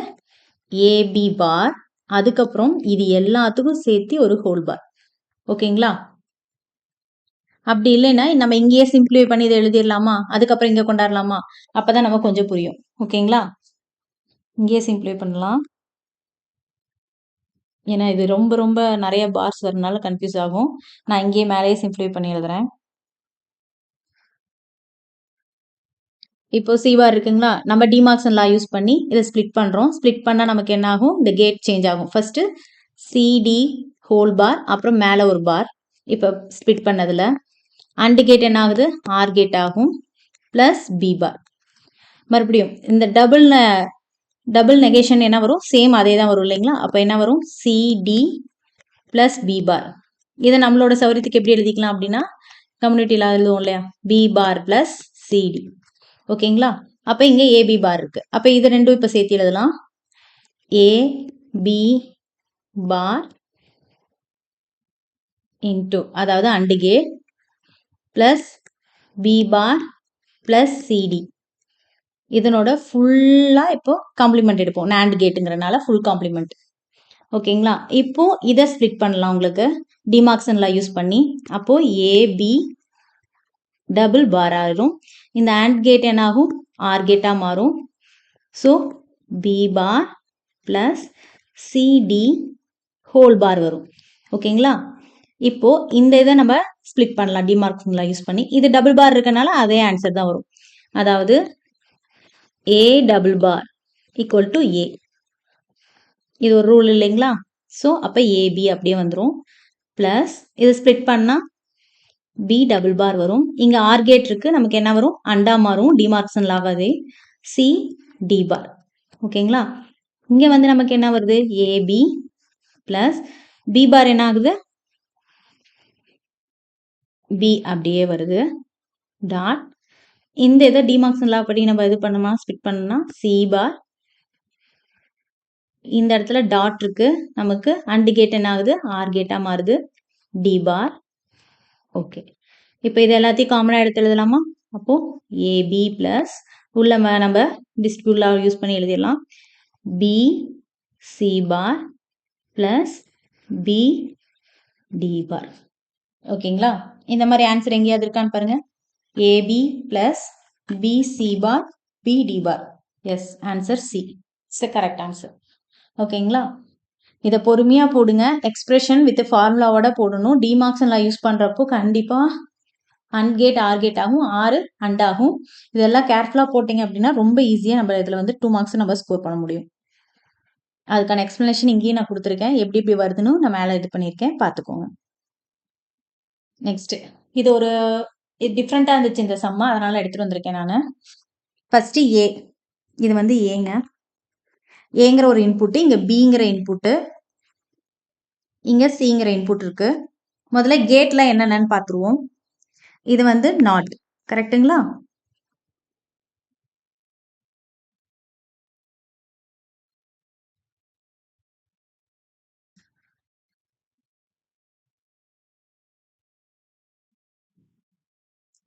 AB bar அதுக்கப்புறம் இது எல்லாத்துக்கும் சேர்த்து ஒரு ஹோல் பார். ஓகேங்களா? அப்படி இல்லைன்னா நம்ம இங்கேயே சிம்பிளிஃபை பண்ணி இதை எழுதிடலாமா, அதுக்கப்புறம் இங்க கொண்டாடலாமா, அப்பதான் நமக்கு கொஞ்சம் புரியும். ஓகேங்களா? இங்கேயே சிம்பிளிஃபை பண்ணலாம். ஏன்னா இது ரொம்ப ரொம்ப நிறைய பார்ஸ் வரனால கன்ஃபியூஸ் ஆகும். நான் இங்கேயே மேலேயே சிம்பிளிஃபை பண்ணி எழுதுறேன். இப்போ சி பார் இருக்குங்களா, நம்ம டிமார்க்சன் லா யூஸ் பண்ணி இதை ஸ்ப்ளிட் பண்றோம். ஸ்ப்ளிட் பண்ணா நமக்கு என்ன ஆகும், இந்த கேட் சேஞ்ச் ஆகும். ஃபர்ஸ்ட் சிடி ஹோல் பார், அப்புறம் மேல ஒரு பார். இப்போ ஸ்ப்ளிட் பண்ணதுல அண்ட் கேட் என்ன ஆகுது, ஆர் கேட் ஆகும் பிளஸ் பி பார். மறுபடியும் இந்த டபுள் நெகேஷன் என்ன வரும், சேம் அதே தான் வரும் இல்லைங்களா. அப்போ என்ன வரும், சிடி பிளஸ் பி பார். இதை நம்மளோட சௌரியத்துக்கு எப்படி எழுதிக்கலாம் அப்படின்னா, கம்யூனிட்டியில் எழுதுவோம் இல்லையா, பி பார் பிளஸ் சிடி. ஓகேங்களா? அப்போ இங்கே ஏபி பார் இருக்கு. அப்போ இது ரெண்டும் இப்போ சேர்த்து எழுதலாம். ஏபி பார் இன்டூ, அதாவது and gate plus b bar plus c d. இதனோட ஃபுல்லாக இப்போ காம்ப்ளிமெண்ட் எடுப்போம். நாண்ட் கேட்டுங்கிறனால ஃபுல் காம்ப்ளிமெண்ட். ஓகேங்களா? இப்போ இதை ஸ்ப்ளிட் பண்ணலாம் உங்களுக்கு டிமார்க்சன்ல யூஸ் பண்ணி. அப்போ ஏபி டபுள் பார் ஆயிரும். இந்த ஆண்ட் கேட் என்ன ஆகும், ஆர் கேட்டா மாறும். So b bar plus c d whole bar வரும். ஓகேங்களா? இப்போ இந்த இதை நம்ம ஸ்ப்ளிட் பண்ணலாம் டிமார்க்சன்ல யூஸ் பண்ணி. இது டபுள் பார் இருக்கனால அதே ஆன்சர் தான் வரும். அதாவது A double bar equal to ஏ. இது ஒரு ரூல் இல்லைங்களா. ஸோ அப்போ ஏபி அப்படியே வந்துடும். பிளஸ் இது ஸ்ப்ளிட் பண்ணால் பி டபுள் பார் வரும். இங்கே ஆர் கேட் இருக்கு, நமக்கு என்ன வரும், அண்டா மாறும் டிமார்க்சன் லாவாதே, சி டி பார். ஓகேங்களா? இங்கே வந்து நமக்கு என்ன வருது, ஏபி பிளஸ் பி பார் என்ன ஆகுது, பி அப்படியே வருது டாட். இந்த இதை டிமார்க்சன் லா படி நம்ம இது பண்ணோமா, ஸ்ப்ளிட் பண்ணோம்னா சி பார், இந்த இடத்துல டாட் இருக்கு, நமக்கு அண்ட் கேட் என்ன ஆகுது, ஆர் கேட்டா மாறுது, டி பார். ஓகே, இப்போ இது எல்லாத்தையும் காமனாக எடுத்து எழுதலாமா. அப்போ ஏபி பிளஸ் உள்ள நம்ம டிஸ்ட்ரிபியூட் லா யூஸ் பண்ணி எழுதிடலாம். B c bar plus b d bar. ஓகேங்களா? இந்த மாதிரி ஆன்சர் எங்கேயாவது இருக்கான்னு பாருங்க. A b plus b c bar b d bar. Yes, answer c. It's the correct answer. ஓகேங்களா? இதை பொறுமையாக போடுங்க. எக்ஸ்பிரஷன் வித் ஃபார்முலாவோட போடணும். டிமார்க்சன்ல யூஸ் பண்ணுறப்போ கண்டிப்பாக அண்ட் கேட் ஆர் கேட் ஆகும், ஆறு அண்ட் ஆகும். இதெல்லாம் கேர்ஃபுல்லாக போட்டிங்க அப்படின்னா ரொம்ப ஈஸியாக நம்ம இதில் வந்து 2 மார்க்ஸ் நம்ம ஸ்கோர் பண்ண முடியும். அதுக்கான எக்ஸ்பிளனேஷன் இங்கேயும் நான் கொடுத்துருக்கேன். எப்படி எப்படி வருதுன்னு நான் மேலே இது பண்ணியிருக்கேன், பார்த்துக்கோங்க. நெக்ஸ்ட், இது ஒரு டிஃப்ரெண்ட்டாக இருந்துச்சு இந்த சம்மா, அதனால எடுத்துகிட்டு வந்திருக்கேன் நான். ஃபர்ஸ்ட் ஏ, இது வந்து ஏங்க, ஏங்கிற ஒரு இன்புட்டு, இங்கே பிங்கிற இன்புட்டு, இங்கே சிங்கிற இன்புட் இருக்கு. முதல்ல கேட்ல என்னென்னு பார்த்துருவோம். இது வந்து நாட், கரெக்டுங்களா?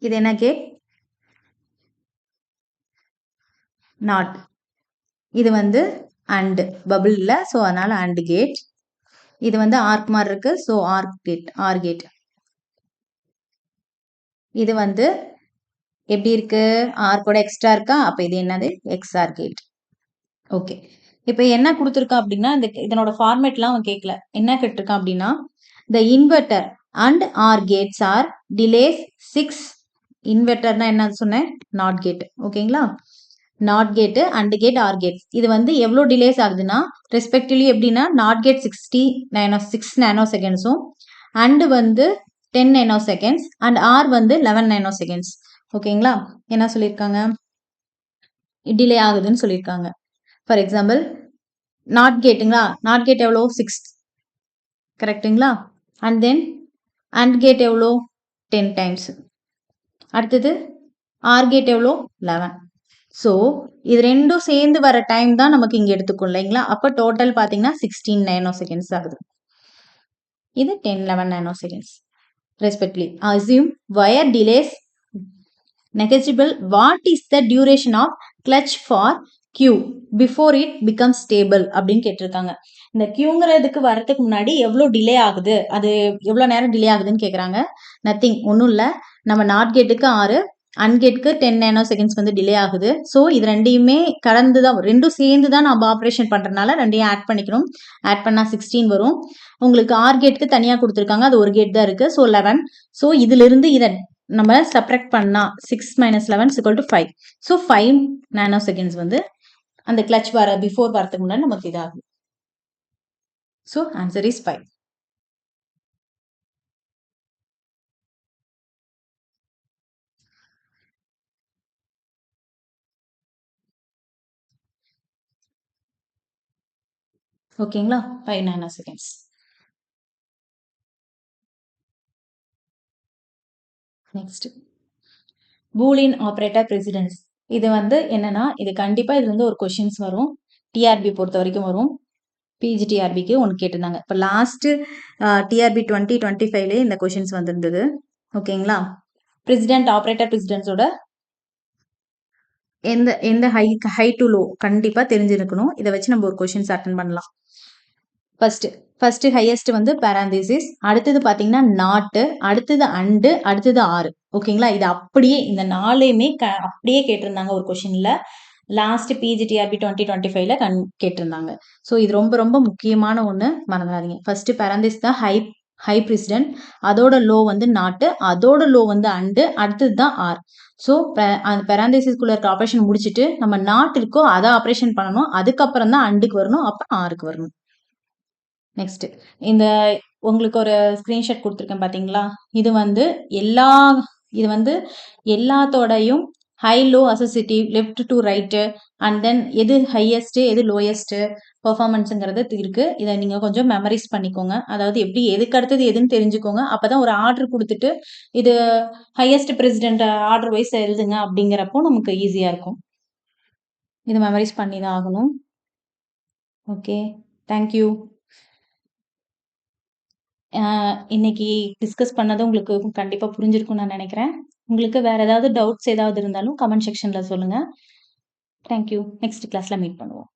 இது என்ன கேட், நாட். இது வந்து அண்ட் பபிள் இல்லை, ஸோ அதனால அண்ட் கேட். இது வந்து ஆர்க் மாதிரி இருக்கு, so arc gate, R gate. இது வந்து எப்படி இருக்கு, ஆர்க்கோட எக்ஸ்ட்ரா இருக்கா, அப்போ இது என்னது, எக்ஸ்ஆர் கேட். ஓகே, இப்போ என்ன கொடுத்துருக்கான் அப்படின்னா, இதனோட ஃபார்மேட்லாம் அவன் கேட்கல. என்ன கேட்டிருக்கான் அப்படின்னா, the inverter and or gates are delays 6. இன்வெர்டர்னா என்ன சொன்னேன், நாட் கேட். ஓகேங்களா? Not gate, and gate, R gate. இது வந்து எவ்வளோ டிலேஸ் ஆகுதுன்னா ரெஸ்பெக்டிவ்லி எப்படின்னா, நாட் கேட் 6 நேனோ செகண்ட்ஸும், அண்டு வந்து 10 நேனோ செகண்ட்ஸ், அண்ட் ஆர் வந்து 11 நேனோ செகண்ட்ஸ். ஓகேங்களா? என்ன சொல்லியிருக்காங்க, டிலே ஆகுதுன்னு சொல்லியிருக்காங்க. ஃபார் எக்ஸாம்பிள் நாட் கேட்டுங்களா, நாட் கேட் எவ்வளோ 6, கரெக்டுங்களா? அண்ட் தென் அண்ட் கேட் எவ்வளோ 10 டைம்ஸ். அடுத்தது ஆர் கேட் எவ்வளோ 11. ஸோ இது ரெண்டும் சேர்ந்து வர டைம் தான் நமக்கு இங்கே எடுத்துக்கும் இல்லைங்களா. அப்போ டோட்டல் பார்த்தீங்கன்னா 16 நேனோ செகண்ட்ஸ் ஆகுது. இது 10-11 nanoseconds respectively. Assume wire delays negligible. What is the duration of clutch for Q before it becomes stable அப்படின்னு கேட்டிருக்காங்க. இந்த Qங்கிறதுக்கு வரதுக்கு முன்னாடி எவ்வளோ டிலே ஆகுது, அது எவ்வளோ நேரம் டிலே ஆகுதுன்னு கேட்குறாங்க. நத்திங், ஒன்றும் இல்லை. நம்ம நாட் கேட்டுக்கு 6, அன்கேட்டுக்கு 10 நேனோ செகண்ட்ஸ் வந்து டிலே ஆகுது. ஸோ இது ரெண்டையுமே கலந்து தான், ரெண்டும் சேர்ந்து தான் நம்ம ஆப்ரேஷன் பண்ணுறதுனால ரெண்டையும் ஆட் பண்ணிக்கணும். ஆட் பண்ணால் 16 வரும். உங்களுக்கு ஆர் கேட்டுக்கு தனியாக கொடுத்துருக்காங்க, அது ஒரு கேட் தான் இருக்குது. ஸோ 11. ஸோ இதிலிருந்து இதை நம்ம சப்ராக்ட் பண்ணா 6 - 11 = 5. ஸோ 5 நேனோ செகண்ட்ஸ் வந்து அந்த கிளச் வர பிஃபோர் வரதுக்கு முன்னாடி நமக்கு இதாகும். So answer is 5. ஓகேங்களா? 5 nano seconds. Next Boolean operator presidents. இது வந்து என்னன்னா, இது கண்டிப்பா இதுல இருந்து ஒரு கொஷின்ஸ் வரும். டிஆர்பி பொறுத்த வரைக்கும் வரும். பிஜிடிஆர்பிக்கு ஒன்று கேட்டிருந்தாங்க. இப்போ லாஸ்ட் டிஆர்பி 2025 இந்த கொஷின்ஸ் வந்திருந்தது. ஓகேங்களா? பிரசிடென்ட் ஆப்ரேட்டர் பிரசிடென்ஸோட எந்த எந்த ஹை டு லோ கண்டிப்பா தெரிஞ்சிருக்கணும். இதை வச்சு நம்ம ஒரு கொஷின்ஸ் அட்டன் பண்ணலாம். ஃபர்ஸ்ட் ஹையஸ்ட் வந்து பேராந்திசிஸ், அடுத்தது பார்த்தீங்கன்னா நாட்டு, அடுத்தது அண்டு, அடுத்தது 6. ஓகேங்களா? இது அப்படியே இந்த நாளையுமே அப்படியே கேட்டிருந்தாங்க ஒரு கொஷின்ல. லாஸ்ட் பிஜிடிஆர்பி 2025 கேட்டிருந்தாங்க. ஸோ இது ரொம்ப ரொம்ப முக்கியமான ஒன்று, மறந்துடாதீங்க. ஃபர்ஸ்ட் பேராந்திஸ் தான் ஹை பிரசிடென்ட், அதோட லோ வந்து நாட்டு, அதோட லோ வந்து அண்டு, அடுத்தது தான் 6. ஸோ அந்த பெராந்திசிஸ்குள்ள இருக்க ஆப்ரேஷன் முடிச்சுட்டு நம்ம நாட் இருக்கோ அதை ஆப்ரேஷன் பண்ணணும். அதுக்கப்புறம் தான் அண்டுக்கு வரணும், அப்புறம் 6க்கு வரணும். நெக்ஸ்ட் இந்த உங்களுக்கு ஒரு ஸ்கிரீன்ஷாட் கொடுத்துருக்கேன் பார்த்தீங்களா? இது வந்து எல்லாத்தோடையும் high low associative, left to right, and then எது ஹையஸ்ட்டு எது லோயஸ்ட்டு பர்ஃபார்மன்ஸுங்கிறது இருக்கு. இதை நீங்கள் கொஞ்சம் மெமரைஸ் பண்ணிக்கோங்க. அதாவது எப்படி எதுக்கு அடுத்தது எதுன்னு தெரிஞ்சுக்கோங்க. அப்போ தான் ஒரு ஆர்டர் கொடுத்துட்டு இது ஹையஸ்ட் பிரசிடென்ட் ஆர்டர் வைஸ் எழுதுங்க அப்படிங்கிறப்போ நமக்கு ஈஸியாக இருக்கும். இதை மெமரைஸ் பண்ணி தான் ஆகணும். Okay, thank you. இன்னைக்கு டிஸ்கஸ் பண்ணது உங்களுக்கு கண்டிப்பாக புரிஞ்சிருக்கும்னு நான் நினைக்கிறேன். உங்களுக்கு வேற ஏதாவது டவுட்ஸ் ஏதாவது இருந்தாலும் கமெண்ட் செக்ஷனில் சொல்லுங்கள். தேங்க்யூ. நெக்ஸ்ட் கிளாஸில் மீட் பண்ணுவோம்.